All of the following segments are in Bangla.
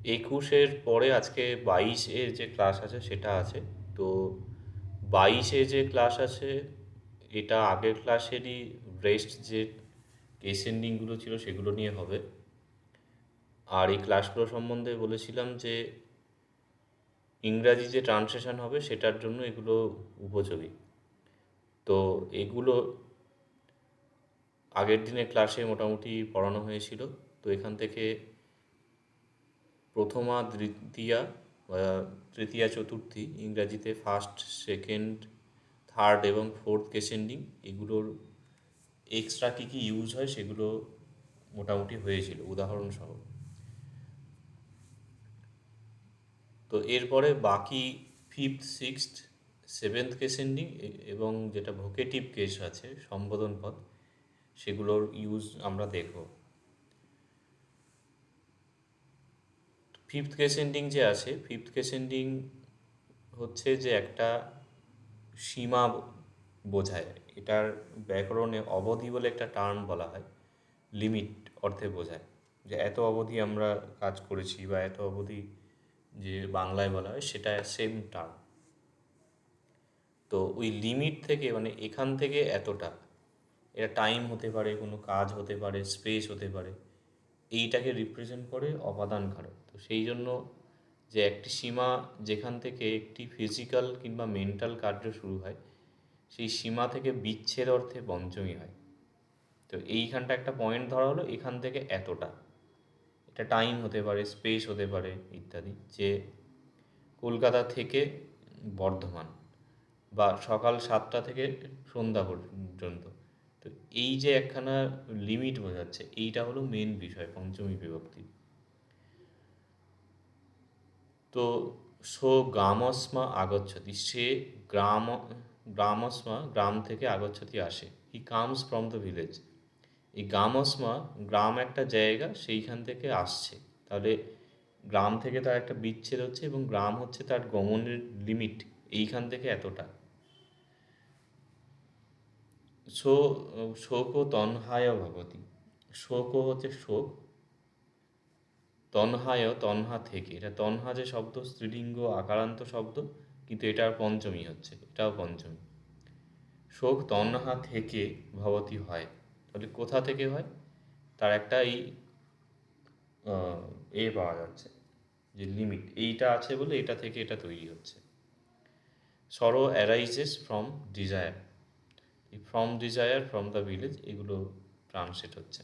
21-এর পরে আজকে 22-এর যে ক্লাস আছে সেটা আছে। তো 22-এ যে ক্লাস আছে এটা আগের ক্লাসেরই রেস্ট যে কেস এন্ডিংগুলো ছিল সেগুলো নিয়ে হবে। আর এই ক্লাসগুলো সম্বন্ধে বলেছিলাম যে ইংরাজি যে ট্রান্সলেশন হবে সেটার জন্য এগুলো উপযোগী। তো এগুলো আগের দিনের ক্লাসে মোটামুটি পড়ানো হয়েছিল। তো এখান থেকে প্রথমা দ্বিতীয়া বা তৃতীয়া চতুর্থী ইংরাজিতে ফার্স্ট, সেকেন্ড, থার্ড এবং ফোর্থ কেসেন্ডিং এগুলোর এক্সট্রা কী কী ইউজ হয় সেগুলো মোটামুটি হয়েছিল উদাহরণসহ। তো এরপরে বাকি ফিফথ, সিক্সথ, সেভেন্থ কেসেন্ডিং এবং যেটা ভোকেটিভ কেস আছে সম্বোধন পদ সেগুলোর ইউজ আমরা দেখব। ফিফথ কেসেন্ডিং যে আছে, ফিফথ কেসেন্ডিং হচ্ছে যে একটা সীমা বোঝায়। এটার ব্যাকরণে অবধি বলে একটা টার্ম বলা হয়, লিমিট অর্থে বোঝায় যে এত অবধি আমরা কাজ করেছি বা এত অবধি যে বাংলায় বলা হয় সেটা সেম টার্ম। তো ওই লিমিট থেকে মানে এখান থেকে এতটা, এটা টাইম হতে পারে, কোনো কাজ হতে পারে, স্পেস হতে পারে, এইটাকে রিপ্রেজেন্ট করে অপাদান কারক। তো সেই জন্য যে একটি সীমা যেখান থেকে একটি ফিজিক্যাল কিংবা মেন্টাল কার্য শুরু হয় সেই সীমা থেকে বিচ্ছেদ অর্থে পঞ্চমী হয়। তো এইখানটা একটা পয়েন্ট ধরা হলো, এখান থেকে এতটা, এটা টাইম হতে পারে, স্পেস হতে পারে ইত্যাদি। যে কলকাতা থেকে বর্ধমান বা সকাল 7টা থেকে সন্ধ্যা পর্যন্ত, তো এই যে একখানা লিমিট বোঝাচ্ছে, এইটা হলো মেন বিষয় পঞ্চমী বিভক্তি। তো সো গ্রামস্মা আগচ্ছতি, সে গ্রাম, গ্রামস্মা গ্রাম থেকে আগচ্ছতি আসে, he comes from the village. এই গ্রামস্মা, গ্রাম একটা জায়গা, সেইখান থেকে আসছে। তাহলে গ্রাম থেকে তার একটা বিচ্ছেদ হচ্ছে এবং গ্রাম হচ্ছে তার গমনের লিমিট, এইখান থেকে এতটা। শো শোকো তন্হায় ভবতি, শোকো হচ্ছে শোক, তন্হায় তন্হা থেকে, এটা তন্হা যে শব্দ স্ত্রীলিঙ্গ আকারান্ত শব্দ, কিন্তু এটার পঞ্চমী হচ্ছে, এটাও পঞ্চমী। শোক তন্হা থেকে ভবতি হয়, তাহলে কোথা থেকে হয়, তার একটা এই পাওয়া যাচ্ছে যে লিমিট এইটা আছে বলে এটা থেকে এটা তৈরি হচ্ছে। সরো অ্যারাইজেস ফ্রম ডিজায়ার, এই from desire, from the village, এগুলো ট্রান্সলেট হচ্ছে।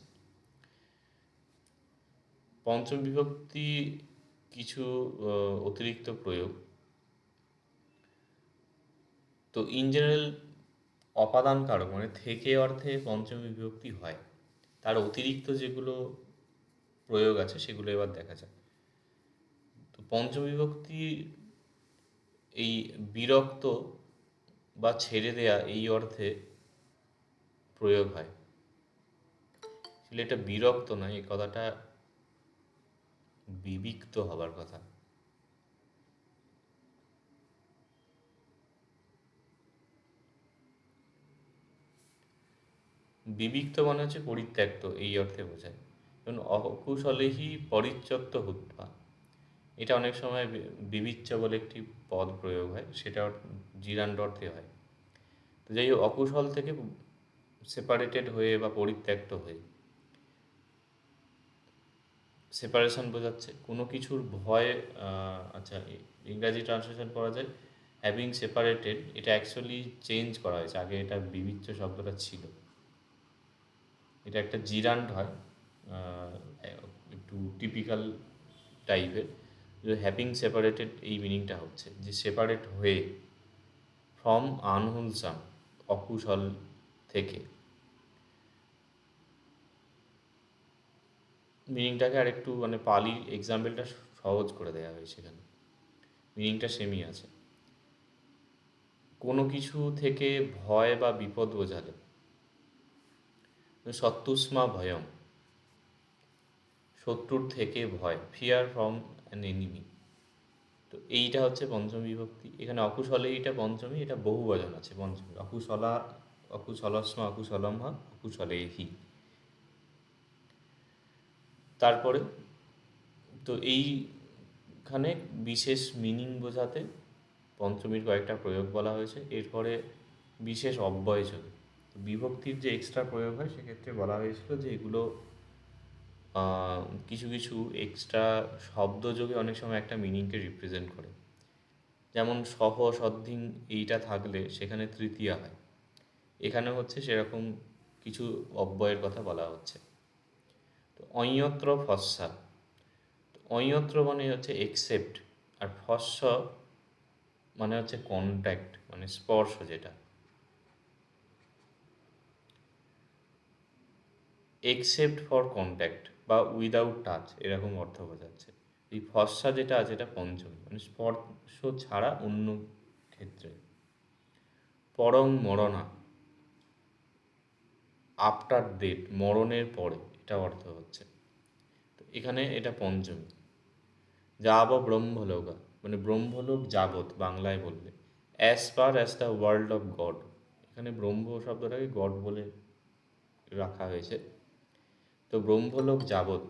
পঞ্চম বিভক্তি কিছু অতিরিক্ত প্রয়োগ। তো ইন জেনারেল অপাদান কারক মানে থেকে অর্থে পঞ্চমী বিভক্তি হয়, তার অতিরিক্ত যেগুলো প্রয়োগ আছে সেগুলো এবার দেখা যাক। তো পঞ্চম বিভক্তি এই বিরক্ত বা ছেড়ে দেয়া এই অর্থে প্রয়োগ হয়। আসলে এটা বিরক্ত নয়, এই কথাটা বিবিক্ত হবার কথা। বিবিক্ত মানে হচ্ছে পরিত্যক্ত, এই অর্থে বোঝায়। যেমন অকুশলেহি পরিত্যক্ত হুত্বা, এটা অনেক সময় বিবিচ্য বলে একটি পদ প্রয়োগ হয়, সেটা জিরান্ড অর্থে হয়। তো যাই হোক, অকুশল থেকে সেপারেটেড হয়ে বা পরিত্যক্ত হয়ে, সেপারেশন বোঝাচ্ছে কোনো কিছুর ভয়। আচ্ছা, ইংরাজি ট্রান্সলেশন করা যায় হ্যাভিং সেপারেটেড, এটা অ্যাকচুয়ালি চেঞ্জ করা হয়েছে, আগে এটা বিবিচ্য শব্দটা ছিল, এটা একটা জিরান্ড হয়, আহ, একটু টিপিক্যাল টাইপের। যে হ্যাভিং সেপারেটেড এই মিনিংটা হচ্ছে যে সেপারেট হয়ে, ফ্রম আনহোলসাম, অকুশল থেকে। মিনিংটাকে আর একটু মানে পালি এক্সাম্পলটা সহজ করে দেওয়া হয়েছে এখানে, মিনিংটা সেমই আছে। কোনো কিছু থেকে ভয় বা বিপদ বোঝালে সত্যুষ্মা ভয়ম, শত্রুর থেকে ভয়, ফিয়ার ফ্রম অ্যান এনিমি। তো এইটা হচ্ছে পঞ্চম বিভক্তি। এখানে অকুশলে এইটা পঞ্চমী, এটা বহু বচন আছে পঞ্চমী, অকুশলা, অকুশলস্মা, অকুশলমহা, অকুশলে হি। তারপরে তো এই এখানে বিশেষ মিনিং বোঝাতে পঞ্চমীর কয়েকটা প্রয়োগ বলা হয়েছে। এরপরে বিশেষ অব্যয় যোগে বিভক্তির যে এক্সট্রা প্রয়োগ হয় সেক্ষেত্রে বলা হয়েছিল যে এগুলো কিছু কিছু এক্সট্রা শব্দ যোগে অনেক সময় একটা মিনিংকে রিপ্রেজেন্ট করে। যেমন সহ সদ্ধিং এইটা থাকলে সেখানে তৃতীয়া হয়, এখানে হচ্ছে সেরকম কিছু অব্যয়ের কথা বলা হচ্ছে। তো অইয়ত্র ফস্সা, অইয়ত্র মানে হচ্ছে এক্সেপ্ট, আর ফস্স মানে হচ্ছে কন্ট্যাক্ট, মানে স্পর্শ, যেটা এক্সেপ্ট ফর কন্ট্যাক্ট বা উইদাউট টাচ এরকম অর্থ বোঝাচ্ছে। এই ফস্সা যেটা আছে এটা পঞ্চমী, মানে স্পর্শ ছাড়া অন্য ক্ষেত্রে। পরং মরণা, আফটার ডেথ, মরণের পরে, এটা অর্থ হচ্ছে। তো এখানে এটা পঞ্চমী। যাব ব্রহ্মলোকা, মানে ব্রহ্মলোক যাবৎ বাংলায় বললে, as per as the world of god, এখানে ব্রহ্ম শব্দটাকে গড বলে রাখা হয়েছে। তো ব্রহ্মলোক যাবৎ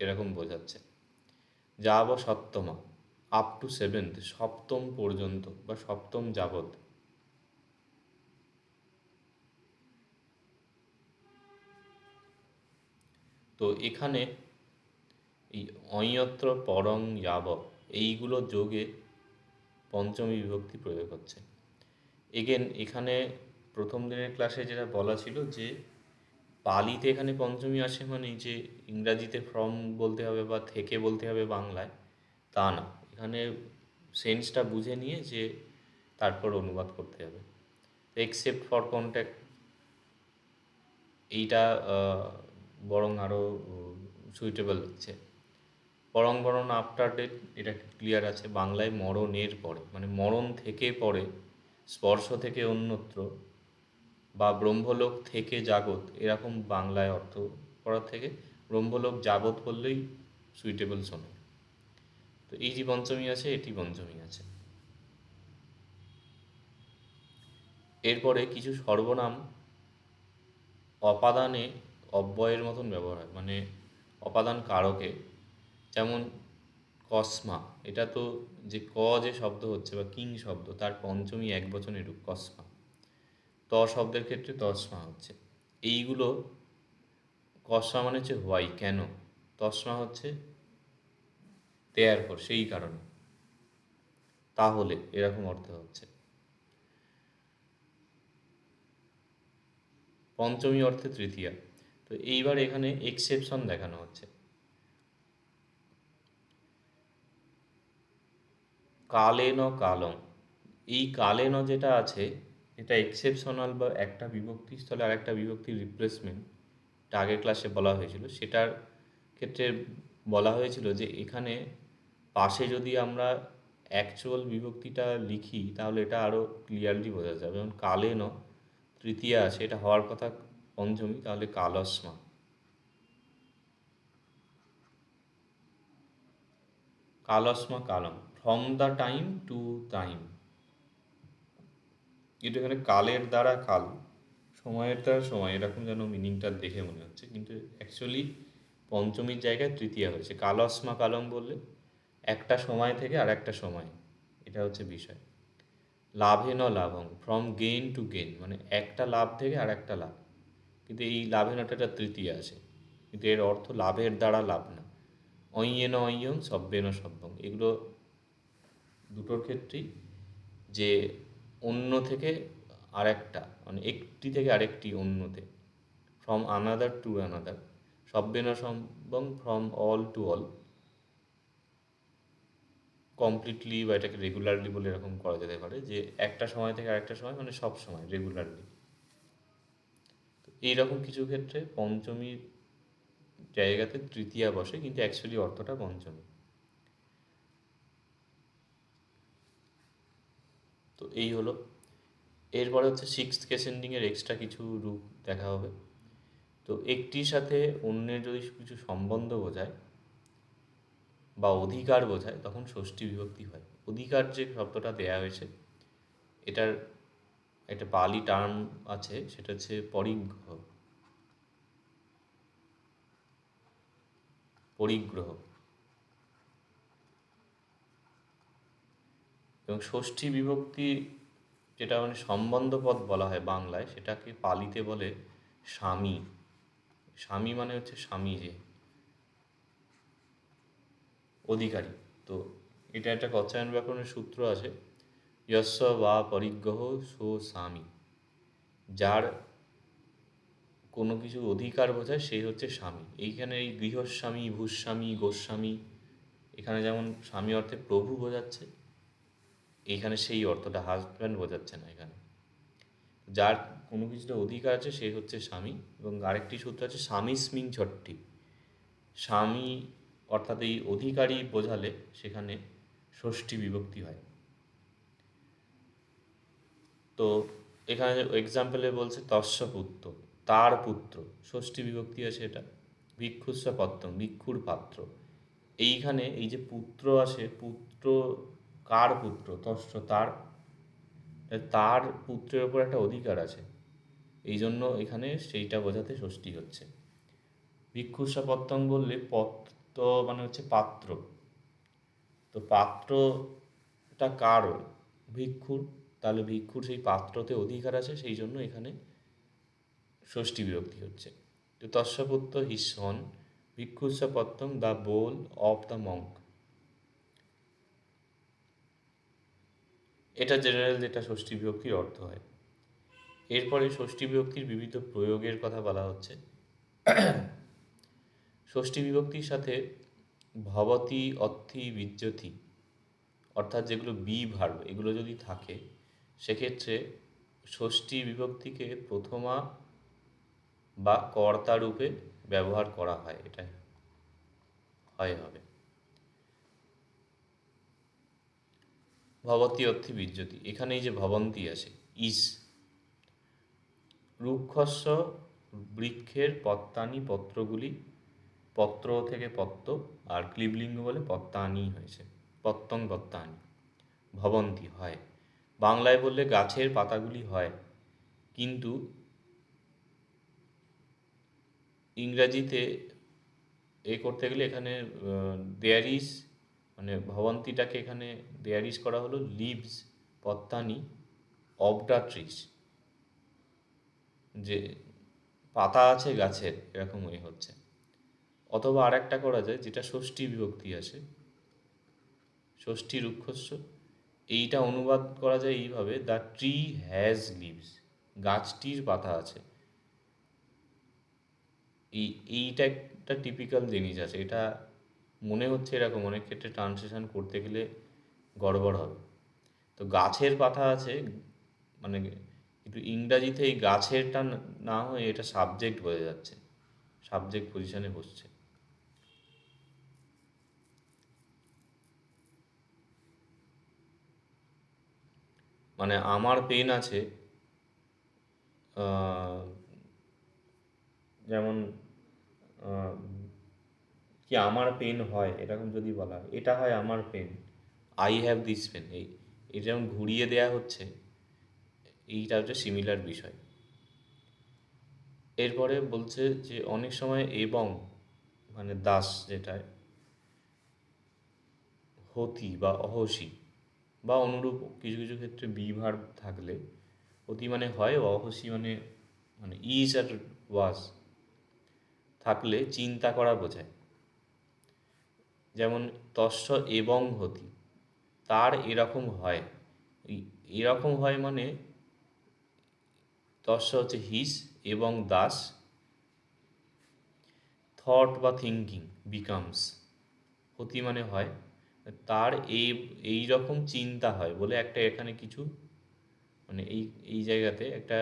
এরকম বোঝাচ্ছে। যাব সপ্তমা, আপ টু সেভেন্থ, সপ্তম পর্যন্ত বা সপ্তম যাবৎ। তো এখানে এই অইয়ত্র পরং যাব এইগুলো যোগে পঞ্চমী বিভক্তি প্রয়োগ হচ্ছে। এগেন এখানে প্রথম দিনের ক্লাসে যেটা বলা ছিল যে পালিতে এখানে পঞ্চমী আসে মানে যে ইংরাজিতে ফ্রম বলতে হবে বা থেকে বলতে হবে বাংলায়, তা না। এখানে সেন্সটা বুঝে নিয়ে যে তারপর অনুবাদ করতে হবে। এক্সেপ্ট ফর কন্ট্যাক্ট এইটা বরং আরও সুইটেবল হচ্ছে। পরং বরণ আফটার ডেথ এটা ক্লিয়ার আছে, বাংলায় মরণের পরে, মানে মরণ থেকে পরে, স্পর্শ থেকে অন্যত্র বা ব্রহ্মলোক থেকে জাগত, এরকম বাংলায় অর্থ করার থেকে ব্রহ্মলোক যাবৎ বললেই সুইটেবল শোনে। তো এই যে পঞ্চমী আছে, এটি পঞ্চমী আছে। এরপরে কিছু সর্বনাম অপাদানে অব্যয়ের মতন ব্যবহার হয়, মানে অপাদান কারকে। যেমন কসমা, এটা তো যে ক যে শব্দ হচ্ছে বা কিং শব্দ, তার পঞ্চমী এক বচনের রূপ কসমা। ত শব্দের ক্ষেত্রে তসমা হচ্ছে। এইগুলো কসমা মানে হচ্ছে হোয়াই, কেন। তসমা হচ্ছে দেয়ার পর, সেই কারণে, তাহলে, এরকম অর্থ হচ্ছে। পঞ্চমী অর্থে তৃতীয়া। তো এইবার এখানে এক্সেপশন দেখানো হচ্ছে। কালেন কালম, এই কালেন যেটা আছে এটা এক্সেপশনাল বা একটা বিভক্তি স্থলে আর একটা বিভক্তির রিপ্লেসমেন্ট, এটা আগের ক্লাসে বলা হয়েছিল। সেটার ক্ষেত্রে বলা হয়েছিল যে এখানে পাশে যদি আমরা অ্যাকচুয়াল বিভক্তিটা লিখি তাহলে এটা আরও ক্লিয়ারলি বোঝা যাবে। যেমন কালেন তৃতীয়া আছে, এটা হওয়ার কথা পঞ্চমী, তাহলে কালস্মা। কালস্মা কালম, from the time to time, কিন্তু এখানে কালের দ্বারা কাল, সময়ের দ্বারা সময়, এরকম যেন মিনিংটা দেখে মনে হচ্ছে, কিন্তু অ্যাকচুয়ালি পঞ্চমীর জায়গায় তৃতীয়া হয়েছে। কালস্মা কালম বললে একটা সময় থেকে আর একটা সময়, এটা হচ্ছে বিষয়। লাভে ন লাভং, ফ্রম গেইন টু গেইন, মানে একটা লাভ থেকে আর একটা লাভ, কিন্তু এই লাভে নটা তৃতীয়া আসে, কিন্তু এর অর্থ লাভের দ্বারা লাভ না। অইয়েন অইয়ং সব্যেন সব্যং, এগুলো দুটোর ক্ষেত্রেই যে অন্য থেকে আরেকটা, মানে একটি থেকে আরেকটি অন্যতে, ফ্রম আনাদার টু আনাদার, সব্যেন সব্যং, from all to all, completely বা এটাকে রেগুলারলি বলে এরকম করা যেতে পারে, যে একটা সময় থেকে আরেকটা সময়, মানে সব সময় রেগুলারলি। তো এইরকম কিছু ক্ষেত্রে পঞ্চমীর জায়গাতে তৃতীয়া বসে, কিন্তু অ্যাকচুয়ালি অর্থটা পঞ্চমী। তো এই হলো। এরপরে হচ্ছে সিক্সথ কেসেন্ডিংয়ের এক্সট্রা কিছু রূপ দেখা হবে। তো একটির সাথে অন্যের যদি কিছু সম্বন্ধ বোঝায় বা অধিকার বোঝায় তখন ষষ্ঠী বিভক্তি হয়। অধিকার যে শব্দটা দেয়া হয়েছে এটার একটা পালি টার্ম আছে, সেটা হচ্ছে পরিগ্রহ। পরিগ্রহ এবং ষষ্ঠী বিভক্তি যেটা মানে সম্বন্ধ পদ বলা হয় বাংলায়, সেটাকে পালিতে বলে স্বামী। স্বামী মানে হচ্ছে স্বামী, যে অধিকারী। তো এটা একটা কথায়ন ব্যাকরণের সূত্র আছে, যস্য বা পরিগ্রহ সো স্বামী। যার কোনো কিছু অধিকার বোঝায় সেই হচ্ছে স্বামী। এইখানে এই গৃহস্বামী, ভূস্বামী, গোস্বামী, এখানে যেমন স্বামী অর্থে প্রভু বোঝাচ্ছে, এইখানে সেই অর্থটা হাজব্যান্ড বোঝাচ্ছে না। এখানে যার কোনো কিছুটা অধিকার আছে সে হচ্ছে স্বামী। এবং আরেকটি সূত্র আছে স্বামীস্মিং ছট্টি, স্বামী অর্থাৎ এই অধিকারী বোঝালে সেখানে ষষ্ঠী বিভক্তি হয়। তো এখানে এক্সাম্পলে বলছে তস্য পুত্র, তার পুত্র, ষষ্ঠী বিভক্তি আছে এটা। ভিক্ষুস্য পত্তম, ভিক্ষুর পাত্র। এইখানে এই যে পুত্র আসে, পুত্র কার পুত্র? তস্য, তার, তার পুত্রের ওপর একটা অধিকার আছে, এই জন্য এখানে সেইটা বোঝাতে ষষ্ঠী হচ্ছে। ভিক্ষুস্য পত্তম বললে পত্র মানে হচ্ছে পাত্র, তো পাত্রটা কার? ভিক্ষুর। তাহলে ভিক্ষুর সেই পাত্রতে অধিকার আছে, সেই জন্য এখানে ষষ্ঠী বিভক্তি হচ্ছে। তো তস্যপুত্র হিস সন, ভিক্ষুস্য পত্তম the bowl of the monk. এটা জেনারেল যেটা ষষ্ঠী বিভক্তির অর্থ হয়। এরপরে ষষ্ঠী বিভক্তির বিবিধ প্রয়োগের কথা বলা হচ্ছে। ষষ্ঠী বিভক্তির সাথে ভবতি, অর্থি, বিজ্যতি, অর্থাৎ যেগুলো বি ভার্ব, এগুলো যদি থাকে সেক্ষেত্রে ষষ্ঠী বিভক্তিকে প্রথমা বা কর্তা রূপে ব্যবহার করা হয়, এটা হবে। ভবতি, অর্থি, বিজ্যতি, এখানে এই যে ভবন্তি আছে, ইস। রুক্ষস্য, বৃক্ষের পত্তানি, পত্রগুলি, পত্র থেকে পত্ত, আর ক্লিবলিঙ্গ বলে পত্তানি হয়েছে, পত্তং পত্তানি। ভবন্তি হয়, বাংলায় বললে গাছের পাতাগুলি হয়, কিন্তু ইংরাজিতে করতে গেলে এখানে দেয়ার ইজ, মানে ভবন্তিটাকে এখানে দেয়ার ইজ করা হলো লিভস, পত্তানি অফ দ্য ট্রিজ, যে পাতা আছে গাছের, এরকম হচ্ছে। অথবা আর একটা করা যায়, যেটা ষষ্ঠী বিভক্তি আছে, ষষ্ঠী রুক্ষস্য, এইটা অনুবাদ করা যায় এইভাবে, দ্য ট্রি হ্যাজ লিভস, গাছটির পাতা আছে। এইটা একটা টিপিক্যাল জিনিস আছে, এটা মনে হচ্ছে এরকম, অনেক ক্ষেত্রে ট্রান্সলেশন করতে গেলে গড়বড় হবে। তো গাছের পাতা আছে মানে, কিন্তু ইংরাজিতে এই গাছেরটা না হয়ে এটা সাবজেক্ট বোঝা যাচ্ছে, সাবজেক্ট পজিশনে বসছে। মানে আমার পেন আছে, যেমন কি আমার পেন হয়, এরকম যদি বলা হয়, এটা হয় আমার pen, I have this pen, এই যেমন ঘুরিয়ে দেয়া হচ্ছে, এইটা হচ্ছে সিমিলার বিষয়। এরপরে বলছে যে অনেক সময় এবং মানে দাস, যেটায় হতি বা অহসি বা অনুরূপ কিছু কিছু ক্ষেত্রে বি ভার্ব থাকলে, হতি মানে হয়, ও অহসি মানে মানে ইজ আর ওয়াজ থাকলে চিন্তা করা বোঝায়। যেমন তস্য এবং হতি, তার এরকম হয়, এরকম হয় মানে তস্য হচ্ছে হিস, এবং দাস থট বা থিঙ্কিং বিকামস, হতি মানে হয়, তার এই রকম চিন্তা হয় বলে একটা এখানে কিছু মানে এই এই জায়গাতে একটা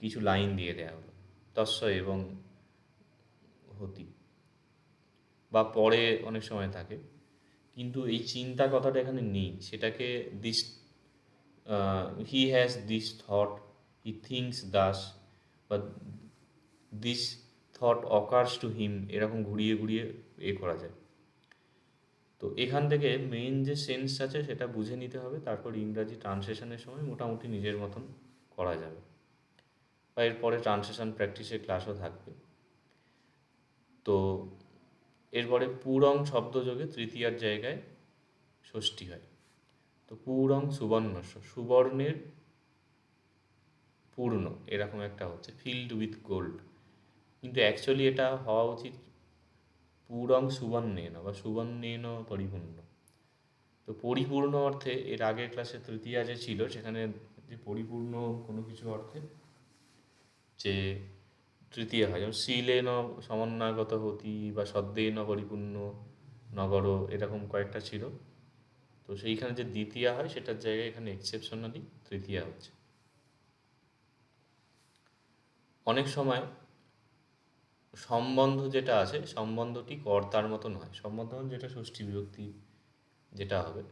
কিছু লাইন দিয়ে দেওয়া হলো, তস্য এবং হতি, বা পরে অনেক সময় থাকে, কিন্তু এই চিন্তা কথাটা এখানে নেই, সেটাকে this, he has this thought, he thinks thus, বা this thought occurs to him, এরকম ঘুরিয়ে ঘুরিয়ে করা যায়। তো এখান থেকে মেইন যে সেন্স আছে সেটা বুঝে নিতে হবে, তারপর ইংরাজি ট্রান্সলেশনের সময় মোটামুটি নিজের মতন করা যাবে, বা এরপরে ট্রান্সলেশন প্র্যাকটিসের ক্লাসও থাকবে। তো এরপরে পুরং শব্দযোগে তৃতীয়ার জায়গায় ষষ্ঠী হয়। তো পুরং সুবর্ণস্য, সুবর্ণের পূর্ণ, এরকম একটা হচ্ছে ফিল্ড উইথ গোল্ড, কিন্তু অ্যাকচুয়ালি এটা হওয়া উচিত পুরং সুবর্ণেন বা সুবর্ণেন পরিপূর্ণ। তো পরিপূর্ণ অর্থে এর আগের ক্লাসে তৃতীয়া যে ছিল সেখানে যে পরিপূর্ণ কোনো কিছু অর্থে যে তৃতীয়া হয়, যেমন শীলেন সমন্বয়গত হতি বা সদ্যেন পরিপূর্ণ নগর, এরকম কয়েকটা ছিল। তো সেইখানে যে দ্বিতীয়া হয় সেটার জায়গায় এখানে এক্সেপশনালি তৃতীয়া হচ্ছে। অনেক সময় সম্বন্ধ যেটা আছে সম্বন্ধটি কর্তার মতন হয়, সম্বন্ধ যেটা ষষ্ঠী বিভক্তি যেটা হবে,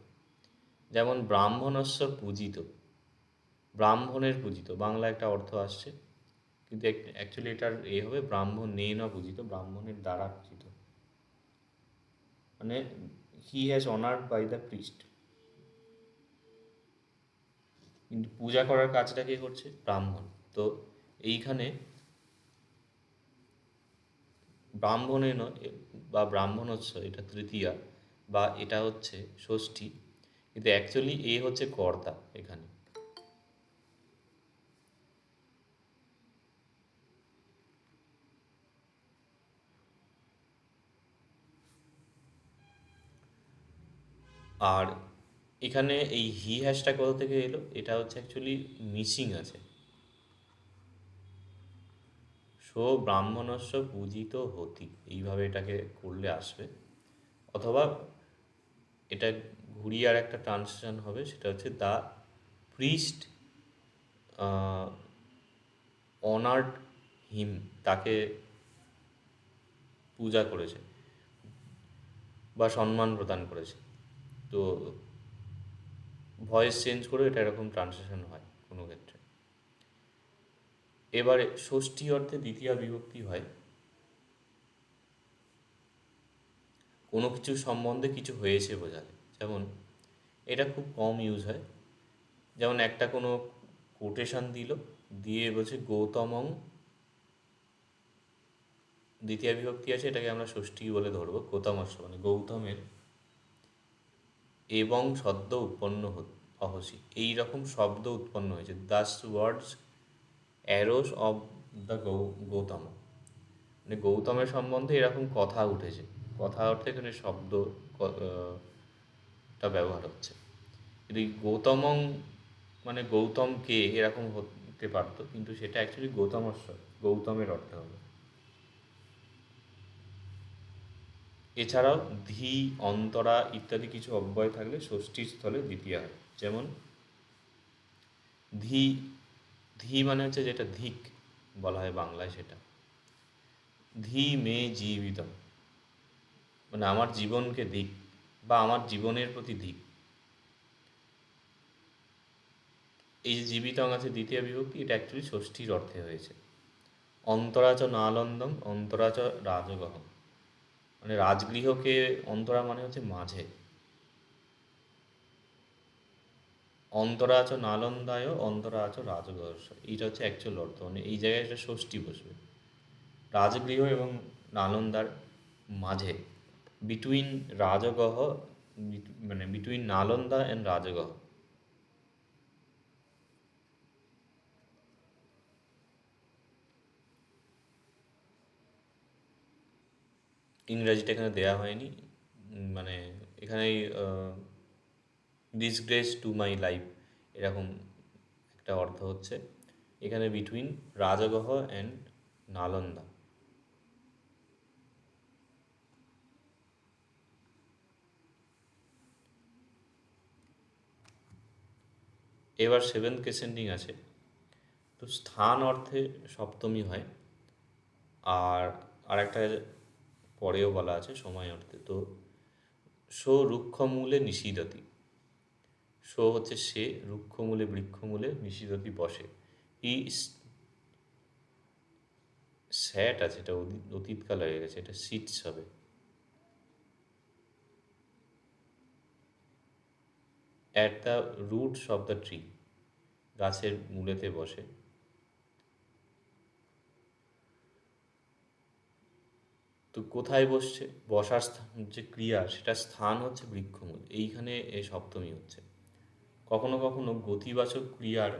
যেমন ব্রাহ্মণস্য পূজিত, ব্রাহ্মণের পূজিত, বাংলা একটা অর্থ আসছে, কিন্তু অ্যাকচুয়ালি এটার হবে ব্রাহ্মণেন পূজিত, ব্রাহ্মণের দ্বারা পূজিত, মানে he has honoured by the priest, কিন্তু পূজা করার কাজটা কে করছে? ব্রাহ্মণ। তো এইখানে ব্রাহ্মণেন বা ব্রাহ্মণস্য এটা তৃতীয়া বা এটা হচ্ছে ষষ্ঠী, কিন্তু অ্যাকচুয়ালি হচ্ছে কর্তা এখানে। আর এখানে এই হি হ্যাশটা কোথা থেকে এলো? এটা হচ্ছে অ্যাকচুয়ালি মিসিং আছে, সো ব্রাহ্মণস্য পূজিত হতি, এইভাবে এটাকে করলে আসবে। অথবা এটা ঘুরিয়ে আর একটা ট্রান্সলেশন হবে, সেটা হচ্ছে দ্য প্রিস্ট অনার্ড হিম, তাকে পূজা করেছে বা সম্মান প্রদান করেছে। তো ভয়েস চেঞ্জ করে এটা এরকম ট্রান্সলেশন হয় কোনো ক্ষেত্রে। এবারে ষষ্ঠী অর্থে দ্বিতীয়া বিভক্তি হয় কোনো কিছু সম্বন্ধে কিছু হয়েছে বোঝালে, যেমন এটা খুব কম ইউজ হয়, যেমন একটা কোনো কোটেশন দিল, দিয়ে বলছে গৌতমং, দ্বিতীয় বিভক্তি আছে, এটাকে আমরা ষষ্ঠী বলে ধরবো, গৌতমস্য মানে গৌতমের এবং শব্দ উৎপন্ন অহসি, এইরকম শব্দ উৎপন্ন হয়েছে, দাস ওয়ার্ডস অ্যারোস অব দ্য গৌতম, মানে গৌতমের সম্বন্ধে এরকম কথা উঠেছে, কথা অর্থে এখানে শব্দ টা ব্যবহার হচ্ছে। কিন্তু এই গৌতমং মানে গৌতম কে, এরকম হতে পারতো, কিন্তু সেটা অ্যাকচুয়ালি গৌতমস্য, গৌতমের অর্থে হবে। এছাড়াও ধি, অন্তরা ইত্যাদি কিছু অব্যয় থাকলে ষষ্ঠীর স্থলে দ্বিতীয়া হয়, যেমন ধি, ধি মানে হচ্ছে যেটা ধিক বলা হয় বাংলায়, সেটা ধি মে জীবিতম, মানে আমার জীবনকে দিক বা আমার জীবনের প্রতি দিক। এই যে জীবিতং আছে দ্বিতীয় বিভক্তি, এটা অ্যাকচুয়ালি ষষ্ঠীর অর্থে হয়েছে। অন্তরাচ নালন্দম, অন্তরাচ রাজগহ, মানে রাজগৃহকে, অন্তরা মানে হচ্ছে মাঝে, অন্তরাচ নালন্দায় অন্তরাচ রাজগহস্য, এইটা হচ্ছে অ্যাকচুয়াল অর্থ, মানে এই জায়গায় এটা ষষ্ঠী বসবে, রাজগৃহ এবং নালন্দার মাঝে, বিটুইন রাজগহ, মানে বিটুইন নালন্দা অ্যান্ড রাজগহ। ইংরাজিটা এখানে দেয়া হয়নি, মানে এখানেই ডিসগ্রেস টু মাই লাইফ, এরকম একটা অর্থ হচ্ছে এখানে, বিটুইন রাজগহ অ্যান্ড নালন্দা। এবার সেভেন্থ কেসেন্ডিং আছে, তো স্থান অর্থে সপ্তমী হয়, আর আরেকটা পরেও বলা আছে সময় অর্থে। তো সো রুক্ষমূলে নিষিদতি, সো হচ্ছে সে, রুক্ষমূলে বৃক্ষমূলে, নিষিদতি বসে, ই স্যাট আছে, এটা অতীতকাল হয়ে গেছে, এটা সিটস হবে। At the roots of the tree, গাছের মূলেতে বসে। তো কোথায় বসছে? বসার স্থান যে ক্রিয়া, সেটা স্থান হচ্ছে বৃক্ষমূল, এইখানে এ সপ্তমী হচ্ছে। কখনো কখনো গতিবাচক ক্রিয়ার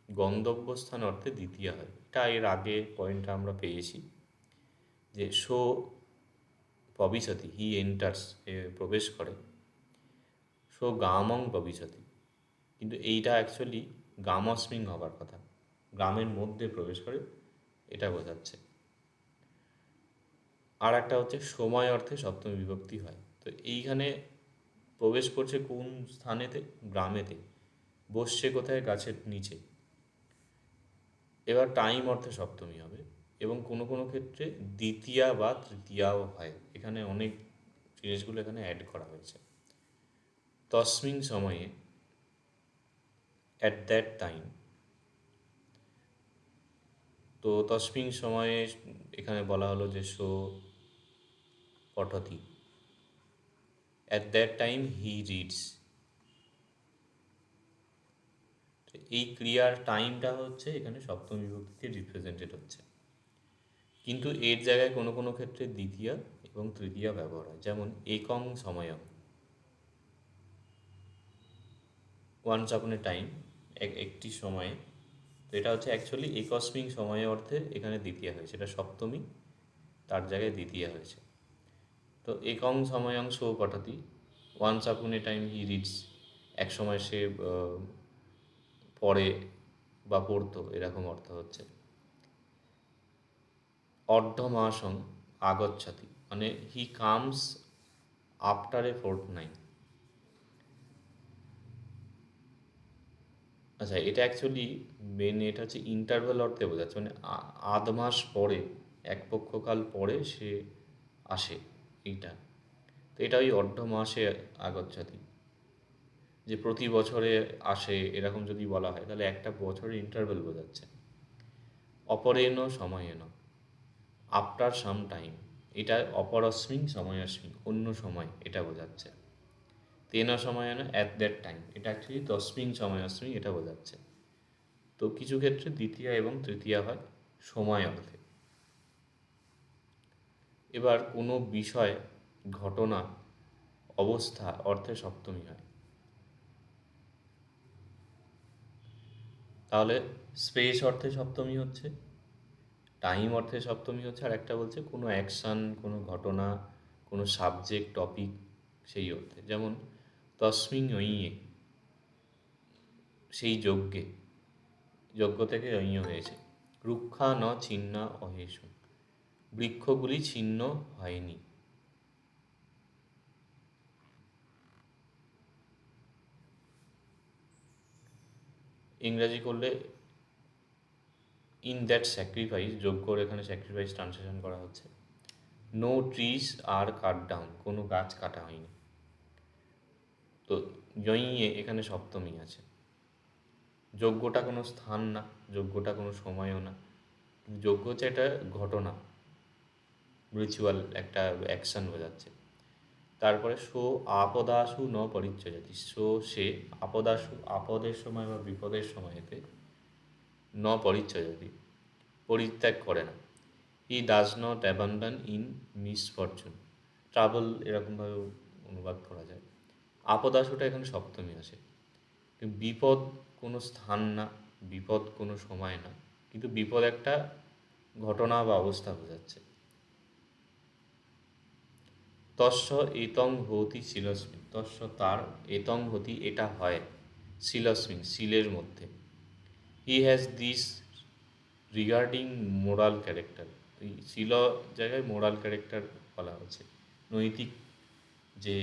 গন্তব্যস্থান অর্থে দ্বিতীয়া হয়। এটা এর আগে পয়েন্টটা আমরা পেয়েছি যে শো ভবিষ্যতি হি এন্টার্স, প্রবেশ করে, শো গামং ভবিষ্যতি, কিন্তু এইটা অ্যাকচুয়ালি গামস্মিং হবার কথা, গ্রামের মধ্যে প্রবেশ করে, এটা বোঝাচ্ছে। আর একটা হচ্ছে সময় অর্থে সপ্তমী বিভক্তি হয়। তো এইখানে প্রবেশ করছে কোন স্থানেতে? গ্রামেতে। বসছে কোথায়? গাছের নিচে। এবার টাইম অর্থে সপ্তমী হবে, এবং কোনো কোনো ক্ষেত্রে দ্বিতীয়া বা তৃতীয়াও হয়। এখানে অনেক জিনিসগুলো এখানে অ্যাড করা হয়েছে। তস্মিন সময়ে, অ্যাট দ্যাট টাইম। তো তস্মিন সময়ে এখানে বলা হলো যে সো পঠতি, at that time he reads. এই ক্রিয়ার টাইমটা হচ্ছে এখানে সপ্তমী বিভক্তিতে রিপ্রেজেন্টেড হচ্ছে, কিন্তু এর জায়গায় কোনো কোনো ক্ষেত্রে দ্বিতীয়া এবং তৃতীয়া ব্যবহার হয়, যেমন একং সময়ম, ওয়ান্স আপন এ টাইম, একটি সময়ে। তো এটা হচ্ছে অ্যাকচুয়ালি একস্মিং সময়ে অর্থে এখানে দ্বিতীয়া হয়েছে, এটা সপ্তমী, তার জায়গায় দ্বিতীয়া হয়েছে। তো একং সময়ং so পঠতি, once upon A time he reads, এক সময় সে পড়ে বা পড়তো, এরকম অর্থ হচ্ছে। অর্ধমাসং আগচ্ছতি, মানে he comes after a fourth night. আচ্ছা, এটা অ্যাকচুয়ালি মেন, এটা হচ্ছে ইন্টারভ্যাল অর্থে বোঝাচ্ছে, মানে আধ মাস পরে, এক পক্ষকাল পরে সে আসে, এইটা। তো এটা ওই অর্ধ মাসে আগচ্ছতি, যে প্রতি বছরে আসে, এরকম যদি বলা হয় তাহলে একটা বছরের ইন্টারভ্যাল বোঝাচ্ছে। অপরেণ সময়েন, আফটার সাম টাইম, এটা অপরস্মিং সময়স্মিং, অন্য সময়, এটা বোঝাচ্ছে। তেন সময়েন, অ্যাট দ্যাট টাইম, এটা অ্যাকচুয়ালি তস্মিং সময়স্মিং, এটা বোঝাচ্ছে। তো কিছু ক্ষেত্রে দ্বিতীয়া এবং তৃতীয়া হয় সময় অর্থে। এবার কোনো বিষয়, ঘটনা, অবস্থা অর্থে সপ্তমী হয়। তাহলে স্পেস অর্থে সপ্তমী হচ্ছে, টাইম অর্থে সপ্তমী হচ্ছে, আর একটা বলছে কোনো অ্যাকশান, কোনো ঘটনা, কোনো সাবজেক্ট, টপিক, সেই অর্থে। যেমন তস্মিং ঐয়ে, সেই যজ্ঞে, যজ্ঞ থেকে ঐয় হয়েছে। রুক্ষা ন ছিন্না অহেসু, বৃক্ষগুলি ছিন্ন হয়নি। ইংরাজি করলে ইন দ্যাট স্যাক্রিফাইস, যজ্ঞর এখানে স্যাক্রিফাইস ট্রান্সলেশন করা হচ্ছে। No trees are cut down, কোনো গাছ কাটা হয়নি। তো যইয়ে এখানে সপ্তমী আছে। যজ্ঞটা কোনো স্থান না, যজ্ঞটা কোনো সময়ও না, যজ্ঞ হচ্ছে একটা ঘটনা, রিচুয়াল, একটা অ্যাকশান বোঝাচ্ছে। তারপরে সো আপদাসু ন পরিচ্ছজাতি, সো সে আপদাসু, আপদের সময় বা বিপদের সময়তে, ন পরিচ্ছজাতি, পরিত্যাগ করে না। He does not abandon in misfortune, trouble, এরকমভাবে অনুবাদ করা যায়। আপদাসুটা এখানে সপ্তমী আসে। বিপদ কোনো স্থান না, বিপদ কোনো সময় না, কিন্তু বিপদ একটা ঘটনা বা অবস্থা বোঝাচ্ছে। তস্য এতং হতি শিলস্মিন, তস্য তার, এতং হতি এটা হয়, শিলস্মিন শিলের মধ্যে, হি has this regarding moral character. এই শিল জায়গায় মোরাল ক্যারেক্টার বলা হচ্ছে, নৈতিক যে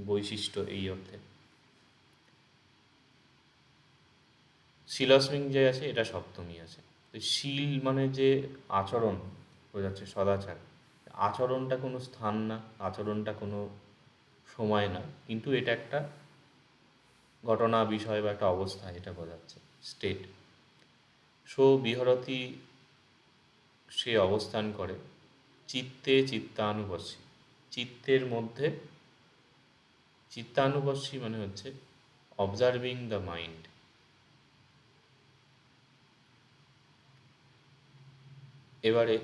বৈশিষ্ট্য, এই অর্থে। শিলস্মিং যে আছে এটা সপ্তমী আছে। তো শীল মানে যে আচরণ বোঝাচ্ছে, সদাচার। আচরণটা কোনো স্থান না, আচরণটা কোনো সময় না, কিন্তু এটা একটা ঘটনা, বিষয় বা একটা অবস্থা, এটা বোঝাচ্ছে, স্টেট। সো বিহরতি, সে অবস্থান করে, চিত্তে চিত্তানুবর্ষী, চিত্তের মধ্যে, চিত্তানুবর্ষী মানে হচ্ছে অবজার্ভিং দ্য মাইন্ড। এবারে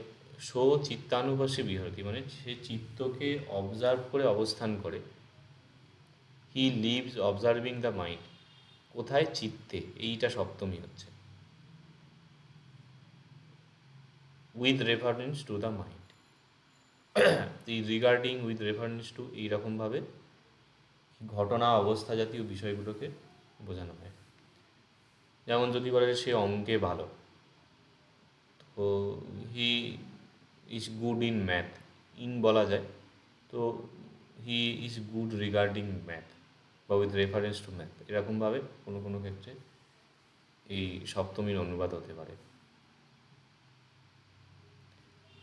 সো চিত্তানুবর্ষী বিহরতি মানে সে চিত্তকে অবজার্ভ করে অবস্থান করে। He lives observing the mind, কোথায়? চিত্তে। এইটা সপ্তমী হচ্ছে, with reference to the mind. এই রিগার্ডিং, উইথ রেফারেন্স টু, এইরকমভাবে ঘটনা অবস্থা জাতীয় বিষয়গুলোকে বোঝানো হয়। যেমন যদি বলে সে অঙ্কে ভালো, তো he is good in math, in বলা যায়, তো he is good regarding math বা উইথ রেফারেন্স টু ম্যাথ, এরকমভাবে কোনো কোনো ক্ষেত্রে এই সপ্তমীর অনুবাদ হতে পারে।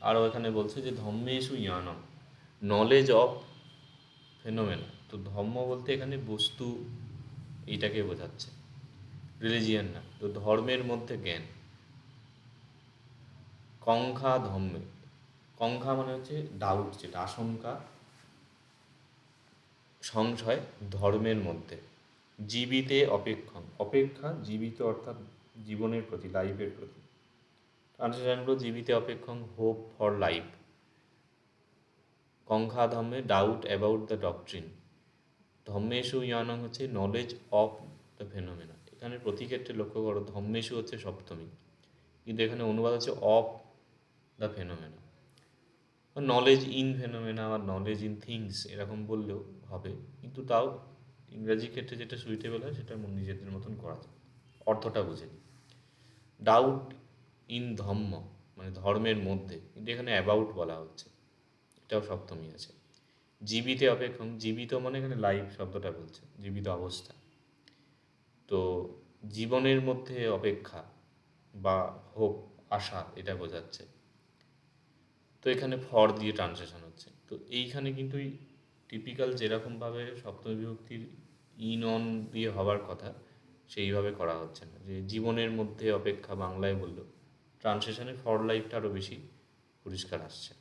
আরও এখানে বলছে যে ধম্মেষু জ্ঞানম, নলেজ অফ ফেনোমেনা। তো ধম্ম বলতে এখানে বস্তু, এইটাকে বোঝাচ্ছে, রিলিজিয়ান না। তো ধর্মের মধ্যে জ্ঞান, কংখা ধম্মে, কংখা মানে হচ্ছে ডাউট, যেটা আশঙ্কা, সংশয় ধর্মের মধ্যে, জীবিতে অপেক্ষণ, অপেক্ষা জীবিত অর্থাৎ জীবনের প্রতি, লাইফের প্রতি। ট্রান্সলেশনগুলো জীবিতে অপেক্ষণ, হোপ ফর লাইফ। কংখা ধম্মে, ডাউট অ্যাবাউট দ্য ডকট্রিন। ধম্মেশু ইয়ানং হচ্ছে নলেজ অফ দ্য ফেনোমেনা। এখানে প্রতি ক্ষেত্রে লক্ষ্য করো, ধম্মেশু হচ্ছে সপ্তমী, কিন্তু এখানে অনুবাদ হচ্ছে of the phenomena. Knowledge in phenomena বা নলেজ ইন থিংস এরকম বললেও হবে, কিন্তু তাও ইংরাজি ক্ষেত্রে যেটা সুইটেবল হয় সেটা নিজেদের মতন করা যায়। অর্থটা বুঝে নিই। ডাউট ইন ধম্ম মানে ধর্মের মধ্যে, কিন্তু এখানে অ্যাবাউট বলা হচ্ছে, এটাও সপ্তমী আছে। জীবিতে অপেক্ষণ, জীবিত মানে এখানে লাইফ শব্দটা বলছে, জীবিত অবস্থা। তো জীবনের মধ্যে অপেক্ষা বা হোপ, আশা, এটা বোঝাচ্ছে। তো এখানে ফর দিয়ে ট্রান্সলেশন হচ্ছে। তো এইখানে কিন্তু টিপিক্যাল যেরকমভাবে সপ্তমী বিভক্তির ইন অন দিয়ে হবার কথা সেইভাবে করা হচ্ছে না, যে জীবনের মধ্যে অপেক্ষা বাংলায় বলল, ট্রান্সলেশনে ফর লাইফটা আরও বেশি পরিষ্কার আসছে।